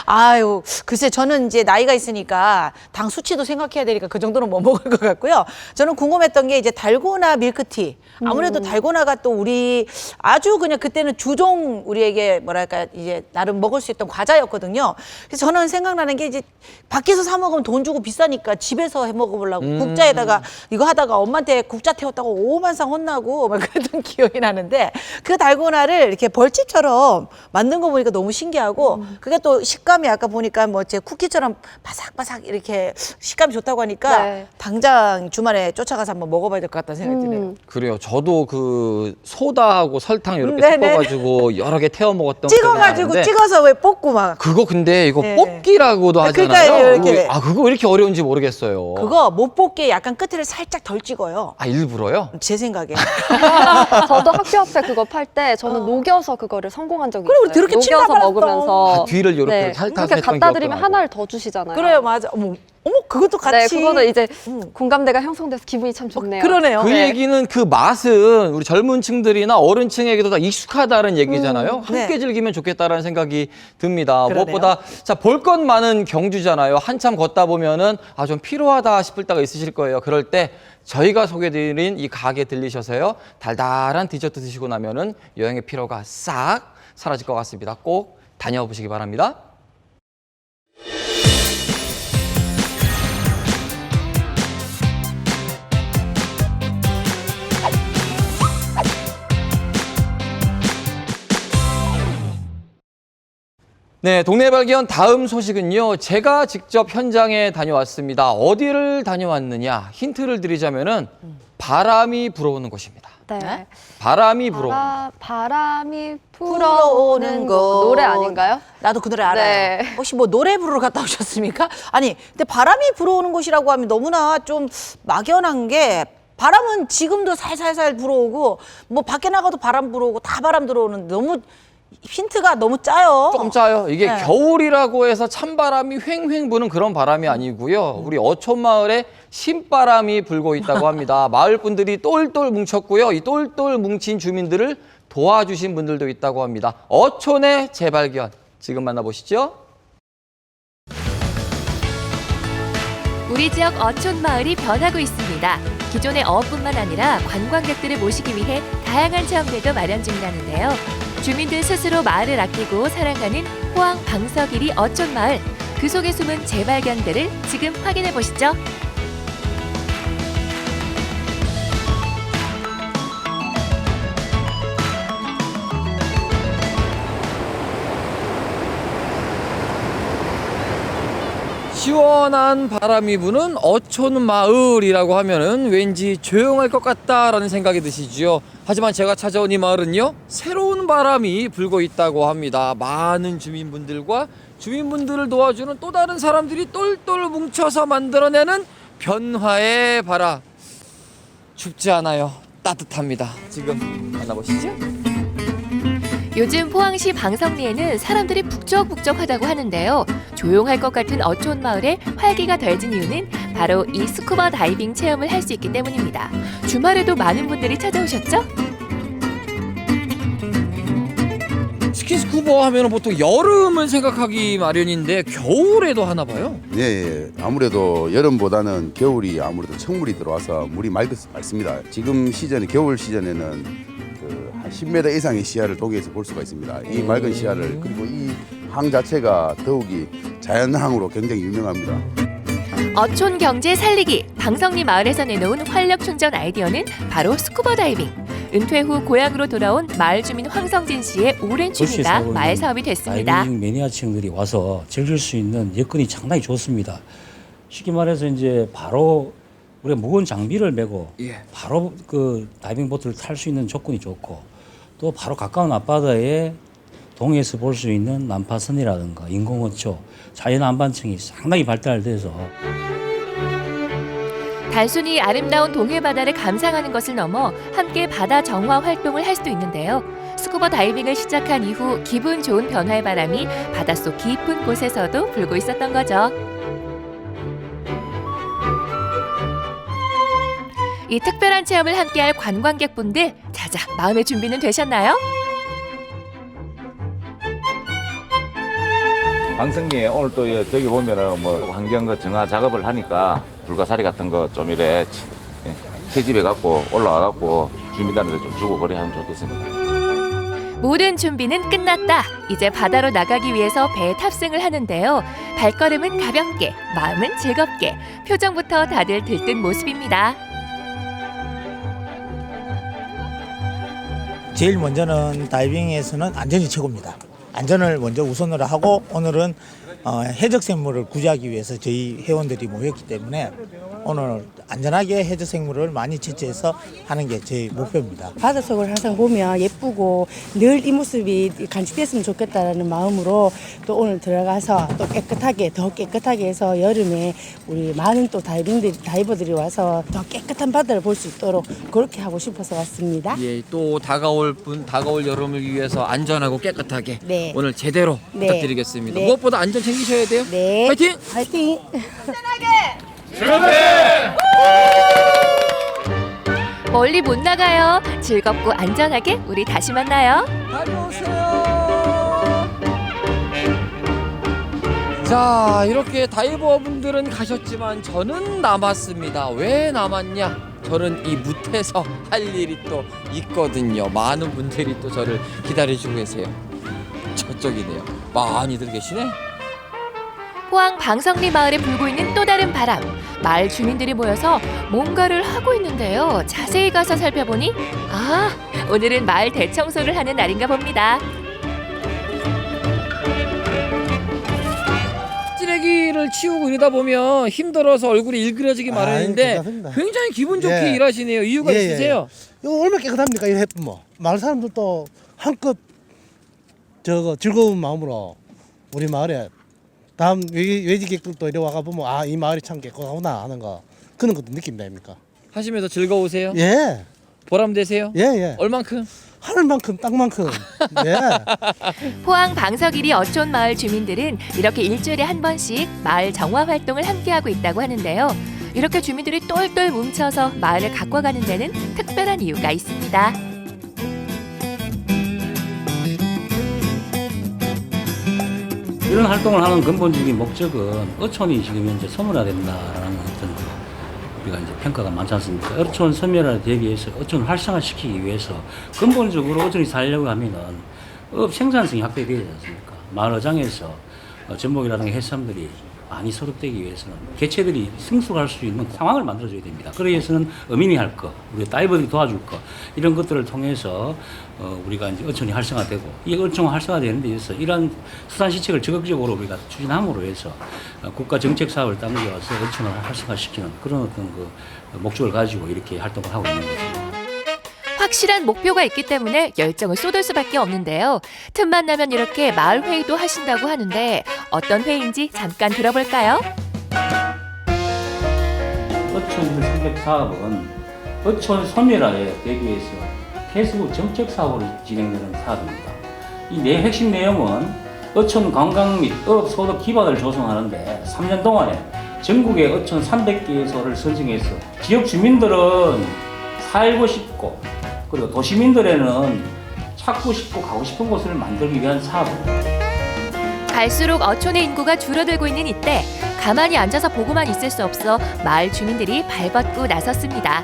아유, 글쎄 저는 이제 나이가 있으니까 당 수치도 생각해야 되니까 그 정도는 못 먹을 것 같고요. 저는 궁금했던 게 이제 달고나 밀크티. 아무래도 달고나가 또 우리 아주 그냥 그때는 주종 우리에게 뭐랄까 이제 나름 먹을 수 있던 과자였거든요. 그래서 저는 생각나는 게 이제 밖에서 사 먹으면 돈 주고 비싸니까 집에서 해 먹어보려고 국자에다가 이거 하다가 엄마한테 국자 태웠다고 오만상 혼나고 막 그랬던 기억이 나는데 그 달고나를 이렇게 벌집처럼 만든 거 보니까 너무 신기하고 그게 또 식감이 아까 보니까 뭐 제 쿠키처럼 바삭바삭 이렇게 식감이 좋다고 하니까 네. 당장 주말에 쫓아가서 한번 먹어봐야 될 것 같다는 생각이 드네요. 그래요. 저도 그 소다하고 설탕 이렇게 네네. 섞어가지고 여러 개 태워 먹었던 찍어가지고 기억이 나는데 찍어서 왜 뽑고 막 그거 근데 이거 네. 뽑기라고도 그러니까 하잖아요. 이렇게. 그거 왜 이렇게 어려운지 모르겠어요. 그거 못 뽑게 약간 끝을 살짝 덜 찍어요. 아, 일부러요? 제 생각에. 저도 학교 앞에 그거 팔 때 저는 녹여서 그거를 성공한 적이 그래, 우리 있어요. 그렇게 침 녹여서 나발랐어. 먹으면서 아, 뒤를 이렇게 네, 핥아서 그렇게 했던 갖다 드리면 기억도 하나를 더 주시잖아요. 그래요, 맞아. 어머, 그것도 같이. 네, 그거는 이제 공감대가 형성돼서 기분이 참 좋네요. 그러네요. 그 네. 얘기는 그 맛은 우리 젊은 층들이나 어른층에게도 다 익숙하다는 얘기잖아요. 함께 네. 즐기면 좋겠다라는 생각이 듭니다. 그러네요. 무엇보다 자, 볼 것 많은 경주잖아요. 한참 걷다 보면은 아, 좀 피로하다 싶을 때가 있으실 거예요. 그럴 때 저희가 소개해드린 이 가게 들리셔서요. 달달한 디저트 드시고 나면은 여행의 피로가 싹 사라질 것 같습니다. 꼭 다녀보시기 바랍니다. 네, 동네 발견 다음 소식은요. 제가 직접 현장에 다녀왔습니다. 어디를 다녀왔느냐? 힌트를 드리자면은 바람이 불어오는 곳입니다. 네. 바람이 불어오는 바람이 불어오는 불어오는 곳. 곳 노래 아닌가요? 나도 그 노래 알아요. 네. 혹시 뭐 노래 부르러 갔다 오셨습니까? 아니, 근데 바람이 불어오는 곳이라고 하면 너무나 좀 막연한 게 바람은 지금도 살살살 불어오고 뭐 밖에 나가도 바람 불어오고 다 바람 들어오는 너무 힌트가 너무 짜요. 조금 짜요. 이게 네. 겨울이라고 해서 찬바람이 휑휑 부는 그런 바람이 아니고요. 우리 어촌마을에 신바람이 불고 있다고 합니다. 마을 분들이 똘똘 뭉쳤고요. 이 똘똘 뭉친 주민들을 도와주신 분들도 있다고 합니다. 어촌의 재발견. 지금 만나보시죠. 우리 지역 어촌 마을이 변하고 있습니다. 기존의 어업뿐만 아니라 관광객들을 모시기 위해 다양한 체험들도 마련 중이라는데요. 주민들 스스로 마을을 아끼고 사랑하는 포항 방석일이 어촌 마을. 그 속에 숨은 재발견들을 지금 확인해 보시죠. 시원한 바람이 부는 어촌 마을이라고 하면은 왠지 조용할 것 같다라는 생각이 드시지요. 하지만 제가 찾아온 이 마을은요, 새로운 바람이 불고 있다고 합니다. 많은 주민분들과 주민분들을 도와주는 또 다른 사람들이 똘똘 뭉쳐서 만들어내는 변화의 바람. 춥지 않아요. 따뜻합니다. 지금 만나보시죠. 요즘 포항시 방석리에는 사람들이 북적북적하다고 하는데요. 조용할 것 같은 어촌 마을에 활기가 더해진 이유는 바로 이 스쿠버 다이빙 체험을 할 수 있기 때문입니다. 주말에도 많은 분들이 찾아오셨죠? 스킨스쿠버 하면 보통 여름을 생각하기 마련인데 겨울에도 하나 봐요. 네, 아무래도 여름보다는 겨울이 아무래도 찬물이 들어와서 물이 맑습니다. 지금 시즌, 겨울 시즌에는 한 10m 이상의 시야를 동해에서 볼 수가 있습니다. 이 맑은 시야를, 그리고 이 항 자체가 더욱이 자연항으로 굉장히 유명합니다. 어촌 경제 살리기, 방석리 마을에서 내놓은 활력 충전 아이디어는 바로 스쿠버 다이빙. 은퇴 후 고향으로 돌아온 마을 주민 황성진 씨의 오랜 취미가 마을 사업이 됐습니다. 다이빙 매니아층들이 와서 즐길 수 있는 여건이 상당히 좋습니다. 쉽게 말해서 이제 바로 우리가 무거운 장비를 메고 바로 그 다이빙 보트를 탈 수 있는 조건이 좋고, 또 바로 가까운 앞바다에 동해에서 볼 수 있는 난파선이라든가 인공어초, 자연 안반층이 상당히 발달돼서 단순히 아름다운 동해 바다를 감상하는 것을 넘어 함께 바다 정화 활동을 할 수도 있는데요. 스쿠버 다이빙을 시작한 이후 기분 좋은 변화의 바람이 바닷속 깊은 곳에서도 불고 있었던 거죠. 이 특별한 체험을 함께할 관광객분들, 자자, 마음의 준비는 되셨나요? 방석리에 오늘 또 저기 보면은 뭐 환경 그 정화 작업을 하니까 불가사리 같은 거 좀 이래 채집해 갖고 올라와 갖고 주민들한테 좀 주고 그래 하면 좋겠습니다. 모든 준비는 끝났다. 이제 바다로 나가기 위해서 배에 탑승을 하는데요. 발걸음은 가볍게, 마음은 즐겁게, 표정부터 다들 들뜬 모습입니다. 제일 먼저는 다이빙에서는 안전이 최고입니다. 안전을 먼저 우선으로 하고, 오늘은 해적 생물을 구제하기 위해서 저희 회원들이 모였기 때문에 오늘 안전하게 해적 생물을 많이 채취해서 하는 게 제 목표입니다. 바닷속을 항상 보면 예쁘고 늘 이 모습이 간직됐으면 좋겠다는 마음으로 또 오늘 들어가서 또 더 깨끗하게 해서 여름에 우리 많은 또 다이버들이 와서 더 깨끗한 바다를 볼 수 있도록 그렇게 하고 싶어서 왔습니다. 예, 또 다가올 여름을 위해서 안전하고 깨끗하게 네. 오늘 제대로 네. 부탁드리겠습니다. 네. 무엇보다 안전 챙기셔야 돼요. 네. 화이팅! 화이팅! 멀리 못 나가요. 즐겁고 안전하게 우리 다시 만나요. 자, 이렇게 다이버분들은 가셨지만 저는 남았습니다. 왜 남았냐? 저는 이 무태서 할 일이 또 있거든요. 많은 분들이 또 저를 기다려주고 계세요. 저쪽이네요. 많이들 계시네. 포항 방석리 마을에 불고 있는 또 다른 바람. 마을 주민들이 모여서 뭔가를 하고 있는데요. 자세히 가서 살펴보니 오늘은 마을 대청소를 하는 날인가 봅니다. 쓰레기를 치우고 이러다 보면 힘들어서 얼굴이 일그러지기 마련인데 굉장히 기분 좋게 일하시네요. 이유가 있으세요? 이거 얼마나 깨끗합니까? 이 해품 뭐. 마을 사람들도 한껏 즐거운 마음으로 우리 마을에 다음 외지객들도 이리 와가 보면 이 마을이 참 깨끗하구나 하는 거, 그런 것도 느낀다 아닙니까? 하시면서 즐거우세요? 예. 보람되세요? 예. 얼만큼? 하늘 만큼 땅만큼. 예. 포항 방석이리 어촌 마을 주민들은 이렇게 일주일에 한 번씩 마을 정화 활동을 함께하고 있다고 하는데요. 이렇게 주민들이 똘똘 뭉쳐서 마을을 가꿔가는 데는 특별한 이유가 있습니다. 이런 활동을 하는 근본적인 목적은 어촌이 지금 현재 소멸화된다라는 어떤 우리가 이제 평가가 많지 않습니까? 어촌 소멸화를 대비해서 어촌을 활성화시키기 위해서 근본적으로 어촌이 살려고 하면은 업 생산성이 확대되지 않습니까? 마을 어장에서 전복이라든가 해삼들이 많이 소득되기 위해서는 개체들이 승수할 수 있는 상황을 만들어줘야 됩니다. 그러기 위해서는 어민이 할 거, 우리 다이버들이 도와줄 거 이런 것들을 통해서 우리가 이제 어촌이 활성화되고 이 어촌 활성화되는 데 있어서 이러한 수산시책을 적극적으로 우리가 추진함으로 해서 국가 정책 사업을 당겨서 어촌을 활성화시키는 그런 어떤 그 목적을 가지고 이렇게 활동을 하고 있는 거죠. 확실한 목표가 있기 때문에 열정을 쏟을 수밖에 없는데요. 틈만 나면 이렇게 마을 회의도 하신다고 하는데 어떤 회의인지 잠깐 들어볼까요? 어촌 생각 사업은 어촌 소멸화에 대비해서 해수부 정책 사업으로 진행되는 사업입니다. 이 핵심 내용은 어촌 관광 및 어업 소득 기반을 조성하는데 3년 동안에 전국의 어촌 300개소를 선정해서 지역 주민들은 살고 싶고 그리고 도시민들에는 찾고 싶고 가고 싶은 곳을 만들기 위한 사업입니다. 갈수록 어촌의 인구가 줄어들고 있는 이때 가만히 앉아서 보고만 있을 수 없어 마을 주민들이 발벗고 나섰습니다.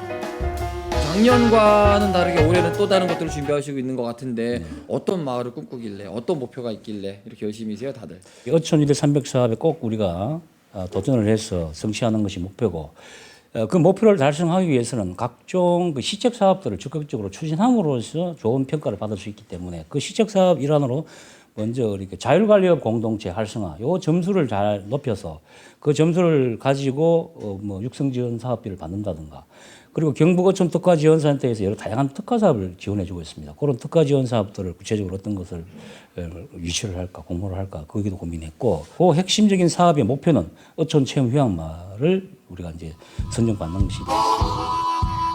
작년과는 다르게 올해는 또 다른 것들을 준비하시고 있는 것 같은데 어떤 마을을 꿈꾸길래 어떤 목표가 있길래 이렇게 열심히세요 다들? 어촌 1대 300 사업에 꼭 우리가 도전을 해서 성취하는 것이 목표고 그 목표를 달성하기 위해서는 각종 그 시책 사업들을 적극적으로 추진함으로써 좋은 평가를 받을 수 있기 때문에 그 시책 사업 일환으로 먼저 이렇게 자율관리업 공동체 활성화 요 점수를 잘 높여서 그 점수를 가지고 뭐 육성지원 사업비를 받는다든가 그리고 경북 어촌 특화지원센터에서 여러 다양한 특화 사업을 지원해주고 있습니다. 그런 특화 지원 사업들을 구체적으로 어떤 것을 유치를 할까 공모를 할까 거기도 고민했고 그 핵심적인 사업의 목표는 어촌 체험 휴양마을을 우리가 이제 선정받는 것이다.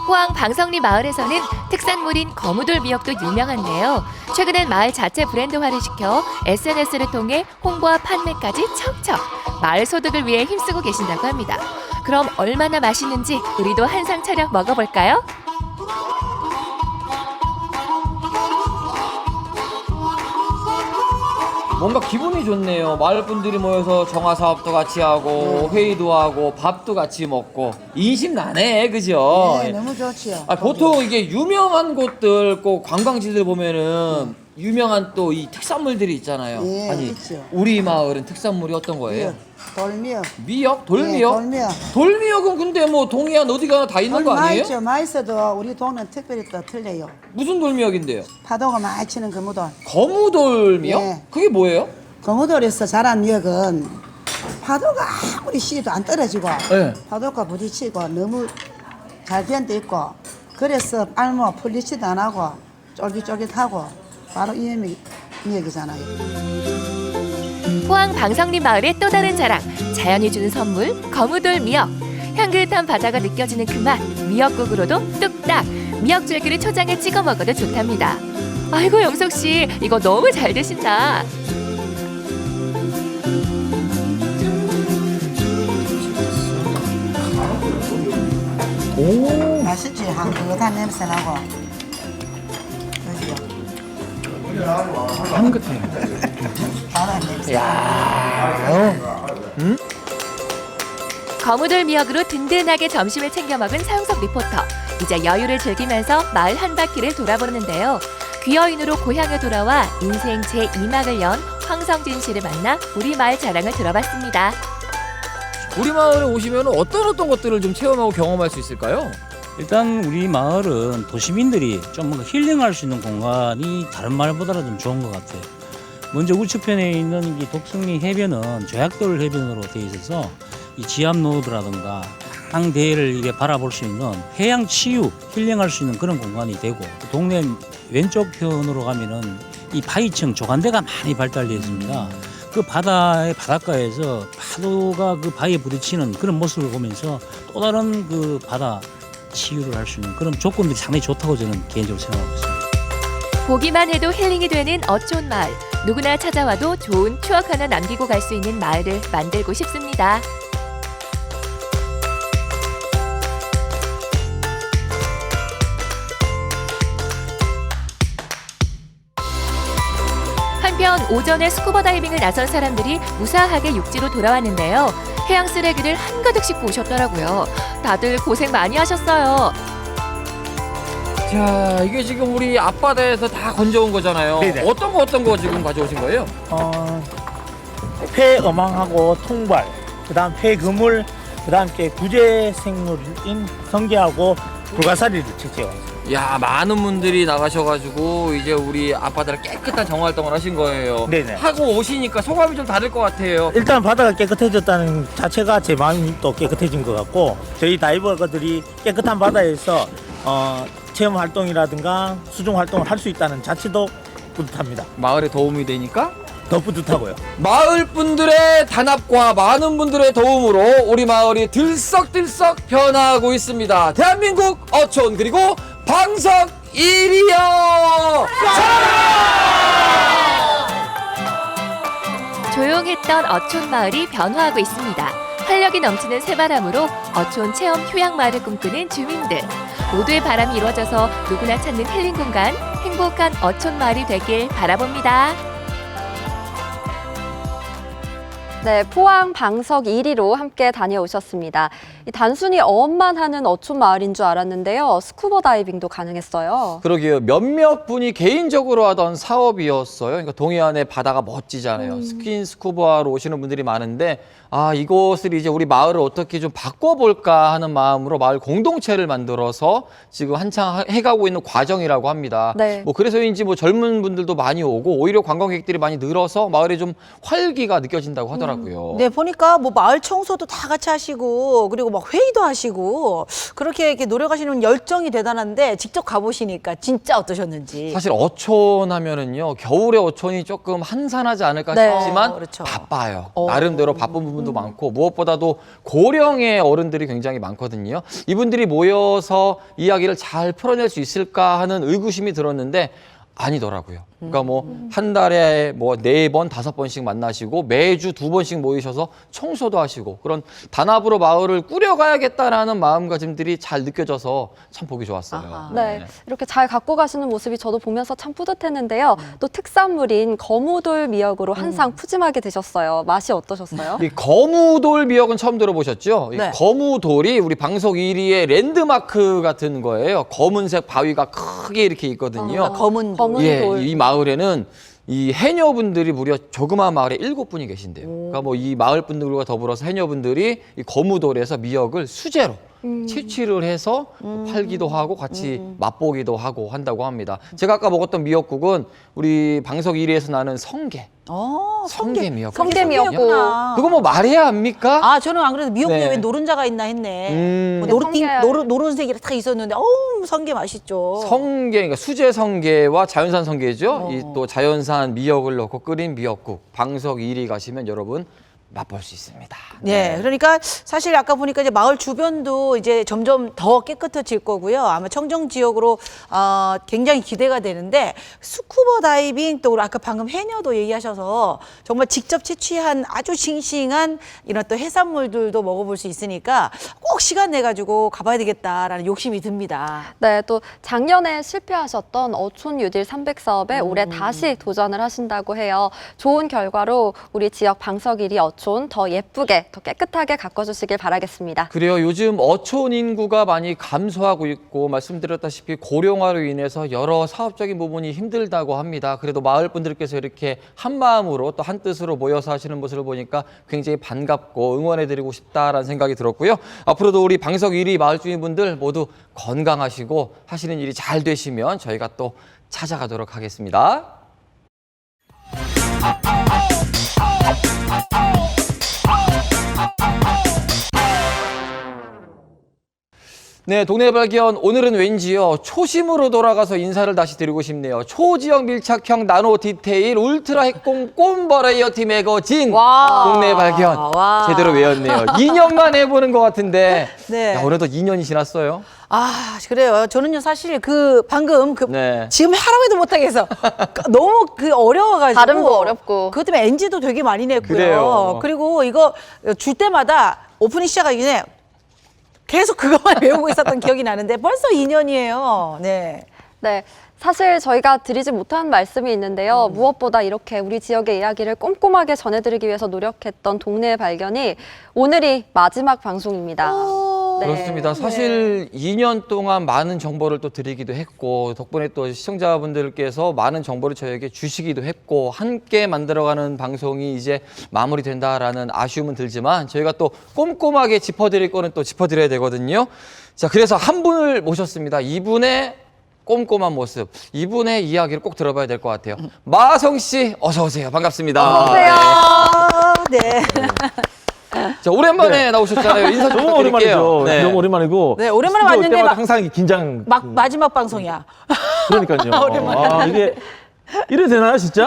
포항 방성리 마을에서는 특산물인 거무돌 미역도 유명한데요. 최근엔 마을 자체 브랜드화를 시켜 SNS를 통해 홍보와 판매까지 척척 마을 소득을 위해 힘쓰고 계신다고 합니다. 그럼 얼마나 맛있는지 우리도 한 상 차려 먹어볼까요? 뭔가 기분이 좋네요. 마을 분들이 모여서 정화 사업도 같이 하고 회의도 하고 밥도 같이 먹고 인심 나네, 그죠? 네, 너무 좋지요. 보통 이게 유명한 곳들 꼭 관광지들 보면은 유명한 또 이 특산물들이 있잖아요. 예, 아니 있죠. 우리 마을은 특산물이 어떤 거예요? 돌미역. 미역? 돌미역? 예, 돌미역. 돌미역은 근데 뭐 동해안 어디 가나 다 있는 거 아니에요? 있죠. 맛있어도 우리 동네는 특별히 또 틀려요. 무슨 돌미역인데요? 파도가 많이 치는 거무돌. 거무돌미역? 예. 그게 뭐예요? 거무돌에서 자란 미역은 파도가 아무리 씨도 안 떨어지고 네. 파도가 부딪히고 너무 잘 된 데 있고 그래서 알모 풀리지도 안 하고 쫄깃쫄깃하고 바로 이 미역이잖아요. 포항 방성리 마을의 또 다른 자랑, 자연이 주는 선물 거무돌 미역. 향긋한 바다가 느껴지는 그 맛, 미역국으로도 뚝딱. 미역줄기를 초장에 찍어 먹어도 좋답니다. 아이고 영석 씨, 이거 너무 잘 드신다. 오, 맛있지? 향긋한 냄새 나고. 향긋해. 바다 냄새. 거무돌 미역으로 든든하게 점심을 챙겨 먹은 서영석 리포터. 이제 여유를 즐기면서 마을 한 바퀴를 돌아보는데요. 귀여인으로 고향에 돌아와 인생 제2막을 연 황성진 씨를 만나 우리 마을 자랑을 들어봤습니다. 우리 마을에 오시면 어떤 것들을 좀 체험하고 경험할 수 있을까요? 일단 우리 마을은 도시민들이 좀 뭔가 힐링할 수 있는 공간이 다른 마을보다는 좀 좋은 것 같아요. 먼저 우측편에 있는 이 독성리 해변은 조약돌 해변으로 되어 있어서 이 지압로드라든가 항대를 이게 바라볼 수 있는 해양 치유, 힐링할 수 있는 그런 공간이 되고 동네 왼쪽 편으로 가면은 이 바위층 조간대가 많이 발달되어 있습니다. 그 바다의 바닷가에서 파도가 그 바위에 부딪히는 그런 모습을 보면서 또 다른 그 바다 치유를 할 수 있는 그런 조건들이 상당히 좋다고 저는 개인적으로 생각하고 있습니다. 보기만 해도 힐링이 되는 어촌 마을. 누구나 찾아와도 좋은 추억 하나 남기고 갈 수 있는 마을을 만들고 싶습니다. 한편 오전에 스쿠버 다이빙을 나선 사람들이 무사하게 육지로 돌아왔는데요. 해양 쓰레기를 한가득 싣고 오셨더라고요. 다들 고생 많이 하셨어요. 자, 이게 지금 우리 앞바다에서 다 건져온 거잖아요. 네네. 어떤 거 지금 가져오신 거예요? 회 어망하고 통발 그다음 폐그물, 그다음 게 구제 생물인 성게하고 불가사리를 채취해 왔습니다. 야, 많은 분들이 나가셔가지고 이제 우리 앞바다를 깨끗한 정화 활동을 하신 거예요. 네네. 하고 오시니까 소감이 좀 다를 것 같아요. 일단 바다가 깨끗해졌다는 자체가 제 마음이 또 깨끗해진 것 같고 저희 다이버들이 깨끗한 바다에서 체험 활동이라든가 수중 활동을 할 수 있다는 자체도 뿌듯합니다. 마을에 도움이 되니까 더 뿌듯하고요. 마을 분들의 단합과 많은 분들의 도움으로 우리 마을이 들썩들썩 변화하고 있습니다. 대한민국 어촌 그리고 방석 1위요! 조용했던 어촌 마을이 변화하고 있습니다. 활력이 넘치는 새바람으로 어촌 체험 휴양 마을을 꿈꾸는 주민들. 모두의 바람이 이루어져서 누구나 찾는 힐링 공간, 행복한 어촌 마을이 되길 바라봅니다. 네, 포항 방석 1위로 함께 다녀오셨습니다. 단순히 어업만 하는 어촌 마을인 줄 알았는데요. 스쿠버 다이빙도 가능했어요. 그러게요. 몇몇 분이 개인적으로 하던 사업이었어요. 그러니까 동해안의 바다가 멋지잖아요. 스킨 스쿠버하러 오시는 분들이 많은데 이곳을 이제 우리 마을을 어떻게 좀 바꿔볼까 하는 마음으로 마을 공동체를 만들어서 지금 한창 해가고 있는 과정이라고 합니다. 네. 뭐 그래서인지 뭐 젊은 분들도 많이 오고 오히려 관광객들이 많이 늘어서 마을에 좀 활기가 느껴진다고 하더라고요. 네, 보니까 뭐 마을 청소도 다 같이 하시고 그리고 막 회의도 하시고 그렇게 이렇게 노력하시는 열정이 대단한데 직접 가보시니까 진짜 어떠셨는지. 사실 어촌 하면은요, 겨울에 어촌이 조금 한산하지 않을까 네, 싶지만 그렇죠. 바빠요. 나름대로 바쁜 부분도 많고 무엇보다도 고령의 어른들이 굉장히 많거든요. 이분들이 모여서 이야기를 잘 풀어낼 수 있을까 하는 의구심이 들었는데 아니더라고요. 그러니까 뭐 한 달에 뭐 4번, 5번씩 만나시고 매주 2번씩 모이셔서 청소도 하시고 그런 단합으로 마을을 꾸려가야겠다라는 마음가짐들이 잘 느껴져서 참 보기 좋았어요. 네, 이렇게 잘 갖고 가시는 모습이 저도 보면서 참 뿌듯했는데요. 또 특산물인 거무돌 미역으로 한 상 푸짐하게 드셨어요. 맛이 어떠셨어요? 이 거무돌 미역은 처음 들어보셨죠? 네. 이 거무돌이 우리 방석 1위의 랜드마크 같은 거예요. 검은색 바위가 크게 이렇게 있거든요. 검은 예, 이 마을에는 이 해녀분들이 무려 조그마한 마을에 7분이 계신대요. 그러니까 뭐 이 마을 분들과 더불어서 해녀분들이 이 거무돌에서 미역을 수제로 채취를 해서 팔기도 하고 같이 맛보기도 하고 한다고 합니다. 제가 아까 먹었던 미역국은 우리 방석 1위에서 나는 성게. 성게 미역국. 성게 미역국. 그거 뭐 말해야 합니까? 저는 안 그래도 미역국에 네. 왜 노른자가 있나 했네. 뭐 노른색이 다 있었는데 성게 맛있죠. 성게, 그러니까 수제 성게와 자연산 성게죠. 이 또 자연산 미역을 넣고 끓인 미역국. 방석 1위 가시면 여러분 맛볼 수 있습니다. 네, 그러니까 사실 아까 보니까 이제 마을 주변도 이제 점점 더 깨끗해질 거고요. 아마 청정 지역으로 굉장히 기대가 되는데 스쿠버 다이빙 또 아까 방금 해녀도 얘기하셔서 정말 직접 채취한 아주 싱싱한 이런 또 해산물들도 먹어볼 수 있으니까 꼭 시간 내 가지고 가봐야 되겠다라는 욕심이 듭니다. 네, 또 작년에 실패하셨던 어촌 유딜 300 사업에 올해 다시 도전을 하신다고 해요. 좋은 결과로 우리 지역 방석 1위 어촌 더 예쁘게, 더 깨끗하게 가꿔주시길 바라겠습니다. 그래요. 요즘 어촌 인구가 많이 감소하고 있고 말씀드렸다시피 고령화로 인해서 여러 사업적인 부분이 힘들다고 합니다. 그래도 마을 분들께서 이렇게 한 마음으로 또 한 뜻으로 모여서 하시는 모습을 보니까 굉장히 반갑고 응원해드리고 싶다라는 생각이 들었고요. 앞으로도 우리 방석 1위 마을 주민분들 모두 건강하시고 하시는 일이 잘 되시면 저희가 또 찾아가도록 하겠습니다. 네, 동네 발견 오늘은 왠지요 초심으로 돌아가서 인사를 다시 드리고 싶네요. 초지역 밀착형 나노 디테일 울트라 핵공 꼼버레이어티 매거진 동네 발견 제대로 외웠네요. 2년만 해보는 것 같은데 네. 야, 오늘도 2년이 지났어요. 그래요. 저는요 사실 방금 네. 지금 하라고 해도 못하겠어. 너무 어려워가지고 발음도 어렵고 그것 때문에 NG도 되게 많이 냈고요. 그래요. 그리고 이거 줄 때마다 오프닝 시작하기 전에 계속 그것만 외우고 있었던 기억이 나는데 벌써 2년이에요. 네. 네. 사실 저희가 드리지 못한 말씀이 있는데요. 무엇보다 이렇게 우리 지역의 이야기를 꼼꼼하게 전해드리기 위해서 노력했던 동네 발견이 오늘이 마지막 방송입니다. 그렇습니다. 사실 2년 동안 많은 정보를 또 드리기도 했고 덕분에 또 시청자분들께서 많은 정보를 저에게 주시기도 했고 함께 만들어가는 방송이 이제 마무리된다라는 아쉬움은 들지만 저희가 또 꼼꼼하게 짚어드릴 거는 또 짚어드려야 되거든요. 자, 그래서 한 분을 모셨습니다. 이분의 꼼꼼한 모습, 이분의 이야기를 꼭 들어봐야 될 것 같아요. 마성 씨, 어서 오세요. 반갑습니다. 어서 오세요. 네. 자, 오랜만에 나오셨잖아요. 인사 좀 너무 부탁드릴게요. 오랜만이죠. 네. 너무 오랜만이고. 네, 오랜만에 스튜디오 왔는데 때마다 막- 항상 긴장. 마지막 방송이야. 그러니까요. 오랜만에 아, 이래 되나요, 진짜?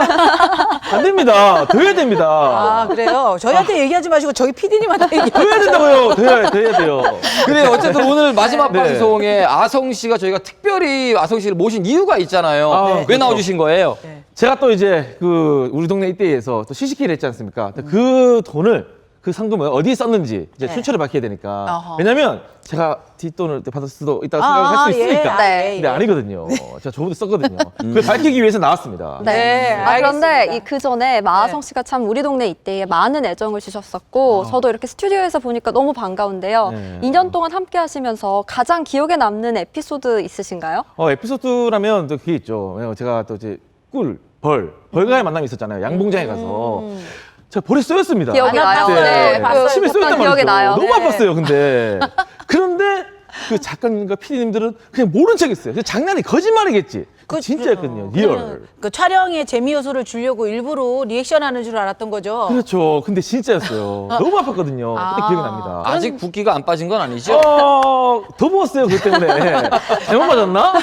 안 됩니다. 더 해야 됩니다. 아, 그래요? 저희한테 얘기하지 마시고 저희 PD님한테 얘기하세요. 더 해야 된다고요. 더 해야 돼요. 그래 어쨌든 오늘 마지막 네. 방송에 아성 씨가 저희가 특별히 아성 씨를 모신 이유가 있잖아요. 아, 왜 그렇죠. 나와주신 거예요? 제가 또 이제 그 우리 동네 이때에서 또 시식회를 했지 않습니까? 그 돈을 그 상금을 어디에 썼는지 이제 네. 출처를 밝혀야 되니까. 어허. 왜냐면 제가 뒷돈을 받을 수도 있다고 생각할 수 예. 있으니까. 네. 근데 아니거든요. 제가 저번에 썼거든요. 그걸 밝히기 위해서 나왔습니다. 네, 그런데 알겠습니다. 그 전에 마하성 씨가 참 우리 동네 이때에 많은 애정을 주셨었고 저도 이렇게 스튜디오에서 보니까 너무 반가운데요. 네. 2년 동안 함께 하시면서 가장 기억에 남는 에피소드 있으신가요? 에피소드라면 또 그게 있죠. 왜냐면 제가 또 이제 벌과의 만남이 있었잖아요. 양봉장에 가서. 제가 벌에 쏘였습니다. 기억이 나요. 네, 봤어요. 침에 쏘였단 기억이 말이죠. 나요. 너무 네. 아팠어요, 근데. 그런데 그 작가님과 PD님들은 그냥 모른 척 했어요. 장난이 거짓말이겠지. 진짜였거든요. 리얼. 그 촬영에 재미 요소를 주려고 일부러 리액션하는 줄 알았던 거죠. 그렇죠. 근데 진짜였어요. 너무 아팠거든요. 그때 기억이 납니다. 아직 붓기가 안 빠진 건 아니죠? 더 부었어요, 그 때문에. 잘못 맞았나?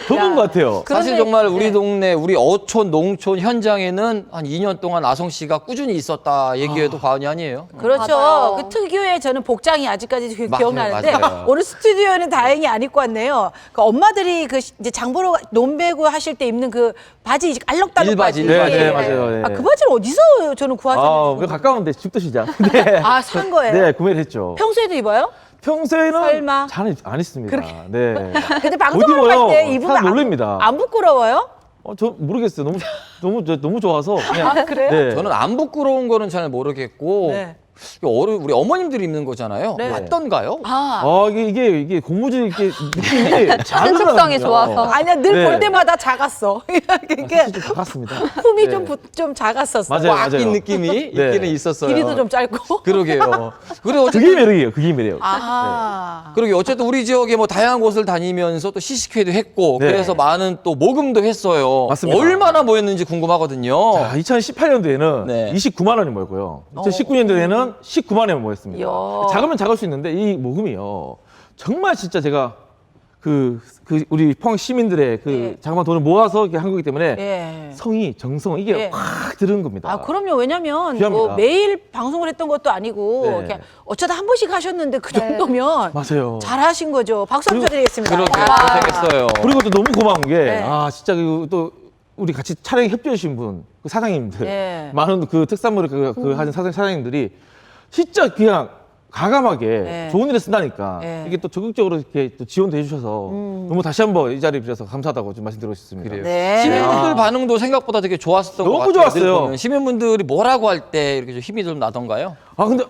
더 부은 것 같아요. 사실 정말 우리 동네, 우리 어촌, 농촌 현장에는 한 2년 동안 아성 씨가 꾸준히 있었다 얘기해도 과언이 아니에요. 그렇죠. 맞아요. 그 특유의 저는 복장이 아직까지 맞아요, 기억나는데 맞아요. 오늘 스튜디오에는 다행히 안 입고 왔네요. 그 엄마들이 그 이제 장보러 논배구 하실 때 입는 그 바지 알록달록 바지. 일바지. 네, 맞아요. 네. 아, 그 바지를 어디서 저는 구하셨는지. 왜 가까운데 집도시장. 네. 아, 산 거예요? 네, 구매를 했죠. 평소에도 입어요? 평소에는 설마? 잘 안 입습니다. 네. 근데 방송을 할 때 입으면 사람 놀랍니다. 안 부끄러워요? 저 모르겠어요. 너무 좋아서 그냥. 아, 그래요? 네. 저는 안 부끄러운 거는 잘 모르겠고 네. 우리 어머님들이 입는 거잖아요. 네. 어떤가요? 이게 고무줄 이게 느낌이 신축성이 좋아서. 아니야, 늘 네. 볼 때마다 작았어. 이게 좀 작았습니다. 품이 네. 좀 작았었어. 맞아요, 꽉 낀 맞아요. 느낌이 네. 있기는 있었어요. 길이도 좀 짧고. 그러게요. 그리고 그게 어쨌든 매력이에요. 그게 매력. 아. 그리고 어쨌든 우리 지역에 뭐 다양한 곳을 다니면서 또 시식회도 했고 네. 그래서 많은 또 모금도 했어요. 맞습니다. 얼마나 모였는지 궁금하거든요. 자, 2018년도에는 네. 29만 원이 모였고요. 2019년도에는 19만 원이 모였습니다. 이야. 작으면 작을 수 있는데 이 모금이요. 정말 진짜 제가 우리 포항 시민들의 그 자그마한 돈을 모아서 이렇게 한 거기 때문에 예. 성의, 정성 이게 예. 확 들은 겁니다. 아, 그럼요. 왜냐면 귀합니다. 뭐 매일 방송을 했던 것도 아니고 네. 그냥 어쩌다 한 번씩 하셨는데 그 정도면 맞아요. 잘하신 거죠. 박수 한번 드리겠습니다. 그러게요. 아. 고생했어요. 그리고 또 너무 고마운 게 네. 진짜 또 우리 같이 촬영에 협조해 주신 분, 그 사장님들, 네. 많은 그 특산물을 하신 사장님들이 진짜 그냥 가감하게 네. 좋은 일에 쓴다니까 네. 이게 또 적극적으로 이렇게 또 지원도 해주셔서 너무 다시 한번 이 자리에 빌어서 감사하다고 좀 말씀드리고 싶습니다. 그래요. 네. 시민분들 반응도 생각보다 되게 좋았었던 것 너무 같아요. 좋았어요. 늘 보면 시민분들이 뭐라고 할 때 이렇게 좀 힘이 좀 나던가요? 근데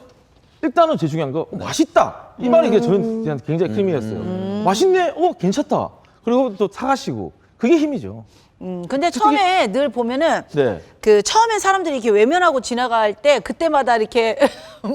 일단은 제일 중요한 거 맛있다 이 말이 저한테 굉장히 큰 힘이었어요. 맛있네, 괜찮다. 그리고 또 사가시고 그게 힘이죠. 근데 처음에 늘 보면은 네. 그 처음엔 사람들이 이렇게 외면하고 지나갈 때 그때마다 이렇게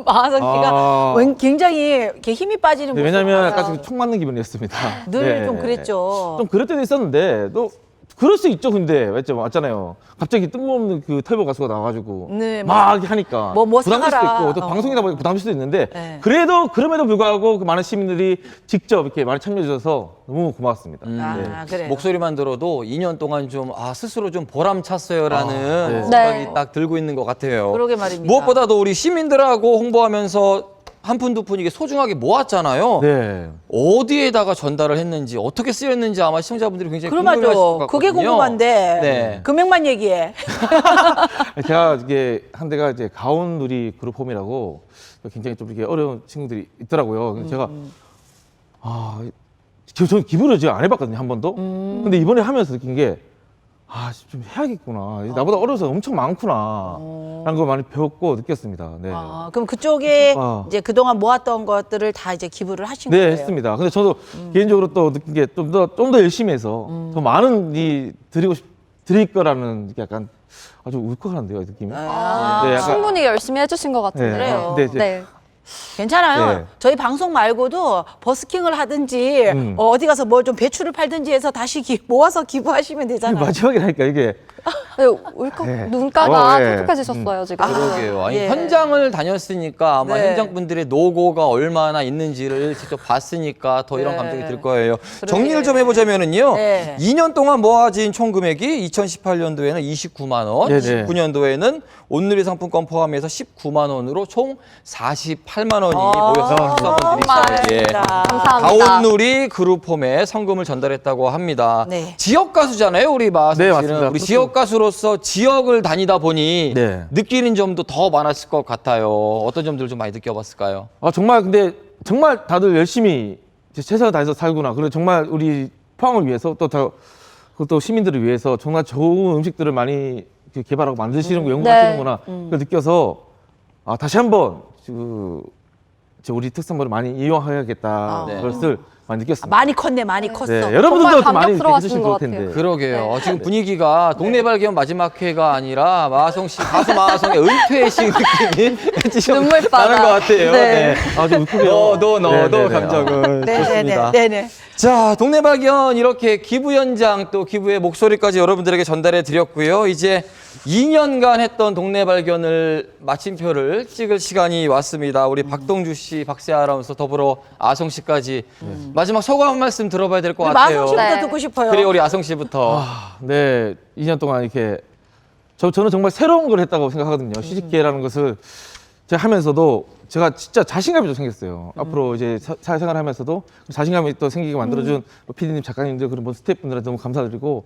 마하성 씨가 굉장히 이렇게 힘이 빠지는 네, 모습. 왜냐면 약간 총 맞는 기분이었습니다. 늘 좀 그랬죠. 좀 그럴 때도 있었는데 또 그럴 수 있죠. 근데 맞잖아요. 갑자기 뜬금없는 그 털보 가수가 나와가지고 네, 막 이렇게 하니까 뭐 부담될 수도 사가라. 있고 또 방송이다 보니까 부담될 수도 있는데 네. 그럼에도 불구하고 그 많은 시민들이 직접 이렇게 많이 참여해 주셔서 너무 고맙습니다. 네. 그래요. 목소리만 들어도 2년 동안 좀 스스로 좀 보람찼어요라는 네. 생각이 네. 딱 들고 있는 것 같아요. 그러게 말입니다. 무엇보다도 우리 시민들하고 홍보하면서 한 푼 두 푼 이게 소중하게 모았잖아요. 네. 어디에다가 전달을 했는지 어떻게 쓰였는지 아마 시청자분들이 굉장히 궁금해하실 것 그러죠. 같거든요. 그게 궁금한데 네. 금액만 얘기해. 제가 이게 한 대가 이제 가온누리 그룹홈이라고 굉장히 좀 이렇게 어려운 친구들이 있더라고요. 그래서 제가 저는 기부를 제가 안 해봤거든요, 한 번도. 근데 이번에 하면서 느낀 게 좀 해야겠구나. 나보다 어려서 엄청 많구나. 라는 걸 많이 배웠고 느꼈습니다. 네. 그럼 그쪽에 아. 이제 그동안 모았던 것들을 다 이제 기부를 하신 네, 거예요? 했습니다. 근데 저도 개인적으로 또 느낀 게 좀 더 열심히 해서 더 많은 드릴 거라는 게 약간 아주 울컥하는데요, 느낌이. 네, 약간 충분히 열심히 해주신 것 같은데요. 그래요. 네, 이제 네. 괜찮아요. 네. 저희 방송 말고도 버스킹을 하든지 어디 가서 뭘 좀 배추를 팔든지 해서 다시 모아서 기부하시면 되잖아요. 마지막이라니까 이게 네, 울컥 네. 눈가가 네. 촉촉해지셨어요 지금. 그러게요. 아니, 예. 현장을 다녔으니까 아마 네. 현장 분들의 노고가 얼마나 있는지를 직접 봤으니까 더 이런 네. 감정이 들 거예요. 정리를 좀 해보자면은요. 네. 2년 동안 모아진 총 금액이 2018년도에는 29만 원, 네네. 19년도에는 온누리 상품권 포함해서 19만 원으로 총 48만 원이 모여서 수상분들이 감사합니다. 감사합니다. 가온누리 그룹홈에 성금을 전달했다고 합니다. 네. 지역 가수잖아요, 우리 마하성 네, 씨는. 맞습니다. 우리 지역 가수로서 지역을 다니다 보니 네. 느끼는 점도 더 많았을 것 같아요. 어떤 점들 좀 많이 느껴봤을까요? 정말 근데 정말 다들 열심히 최선을 다해서 살구나. 그리고 정말 우리 포항을 위해서 또 시민들을 위해서 정말 좋은 음식들을 많이 개발하고 만드시는 거 연구하시는구나. 그걸 느껴서 다시 한번 우리 특산물을 많이 이용해야겠다. 네. 그것을 많이 느꼈습니다. 많이 컸네, 많이 컸어. 네, 여러분들도 좀 많이 감격스러웠을 해주시면 것 좋을 텐데. 같아요. 그러게요. 지금 분위기가 동네 발견 마지막 회가 아니라 마하성 씨, 가수 마하성의 은퇴식 느낌이 지금 눈물바다. 나는 것 같아요. 네. 좀 웃기네요. 너도 네, 감정은 좋습니다. 네네. 자, 동네 발견 이렇게 기부 현장 또 기부의 목소리까지 여러분들에게 전달해 드렸고요. 이제 2년간 했던 동네 발견을 마침표를 찍을 시간이 왔습니다. 우리 박동주 씨, 박세 아나운서 더불어 아성 씨까지 마지막 소감 한 말씀 들어봐야 될 것 같아요. 마하성 씨부터 네. 듣고 싶어요. 그래 우리 아성 씨부터. 네, 2년 동안 이렇게 저는 정말 새로운 걸 했다고 생각하거든요. 시집계라는 것을 제가 하면서도 제가 진짜 자신감이 좀 생겼어요. 앞으로 이제 사회생활을 하면서도 자신감이 또 생기게 만들어준 PD님, 작가님들 그리고 모든 스태프분들한테 너무 감사드리고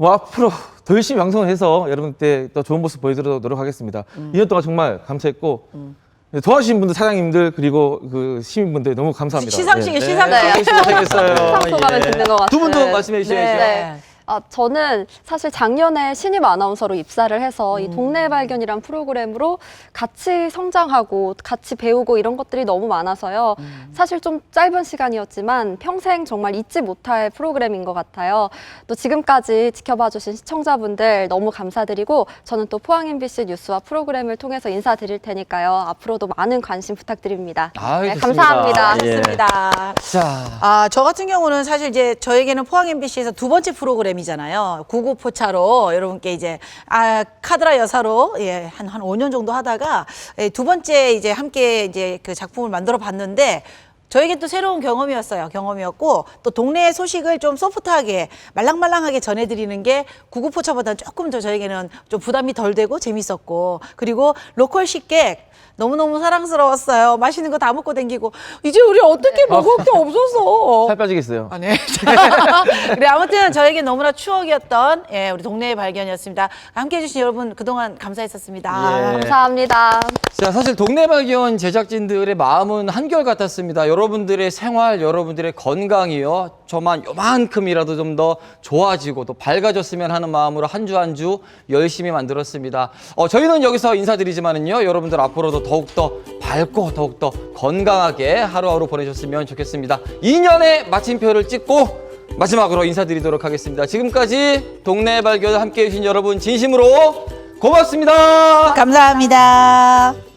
앞으로 더 열심히 방송을 해서 여러분께 또 좋은 모습 보여드리도록 노력하겠습니다. 2년 동안 정말 감사했고 도와주신 분들, 사장님들 그리고 그 시민분들 너무 감사합니다. 시상식에 네. 시상식. 고생했어요. 소감을 듣는 것 같아요. 두 분도 말씀해 주셔야죠. 네. 저는 사실 작년에 신입 아나운서로 입사를 해서 이 동네 발견이란 프로그램으로 같이 성장하고 같이 배우고 이런 것들이 너무 많아서요. 사실 좀 짧은 시간이었지만 평생 정말 잊지 못할 프로그램인 것 같아요. 또 지금까지 지켜봐 주신 시청자분들 너무 감사드리고 저는 또 포항 MBC 뉴스와 프로그램을 통해서 인사드릴 테니까요. 앞으로도 많은 관심 부탁드립니다. 네, 좋습니다. 감사합니다. 예. 좋습니다. 자, 저 같은 경우는 사실 이제 저에게는 포항 MBC에서 두 번째 프로그램이잖아요. 구구포차로 여러분께 이제 카드라 여사로 한 5년 정도 하다가 두 번째 이제 함께 이제 그 작품을 만들어 봤는데 저에게 또 새로운 경험이었고 또 동네 소식을 좀 소프트하게 말랑말랑하게 전해드리는 게 구구포차보다는 조금 더 저에게는 좀 부담이 덜 되고 재밌었고 그리고 로컬 식객 너무너무 사랑스러웠어요. 맛있는 거 다 먹고 댕기고 이제 우리 어떻게 먹을 게 없어서 살 빠지겠어요. 네. 그래 아무튼 저에게 너무나 추억이었던 우리 동네의 발견이었습니다. 함께해 주신 여러분 그동안 감사했었습니다. 예. 감사합니다. 자, 사실 동네 발견 제작진들의 마음은 한결같았습니다. 여러분들의 생활, 여러분들의 건강이요. 저만 요만큼이라도 좀 더 좋아지고 또 밝아졌으면 하는 마음으로 한 주 한 주 열심히 만들었습니다. 저희는 여기서 인사드리지만은요. 여러분들 앞으로도 더욱더 밝고 더욱더 건강하게 하루하루 보내셨으면 좋겠습니다. 2년의 마침표를 찍고 마지막으로 인사드리도록 하겠습니다. 지금까지 동네 발견을 함께해 주신 여러분 진심으로 고맙습니다. 감사합니다.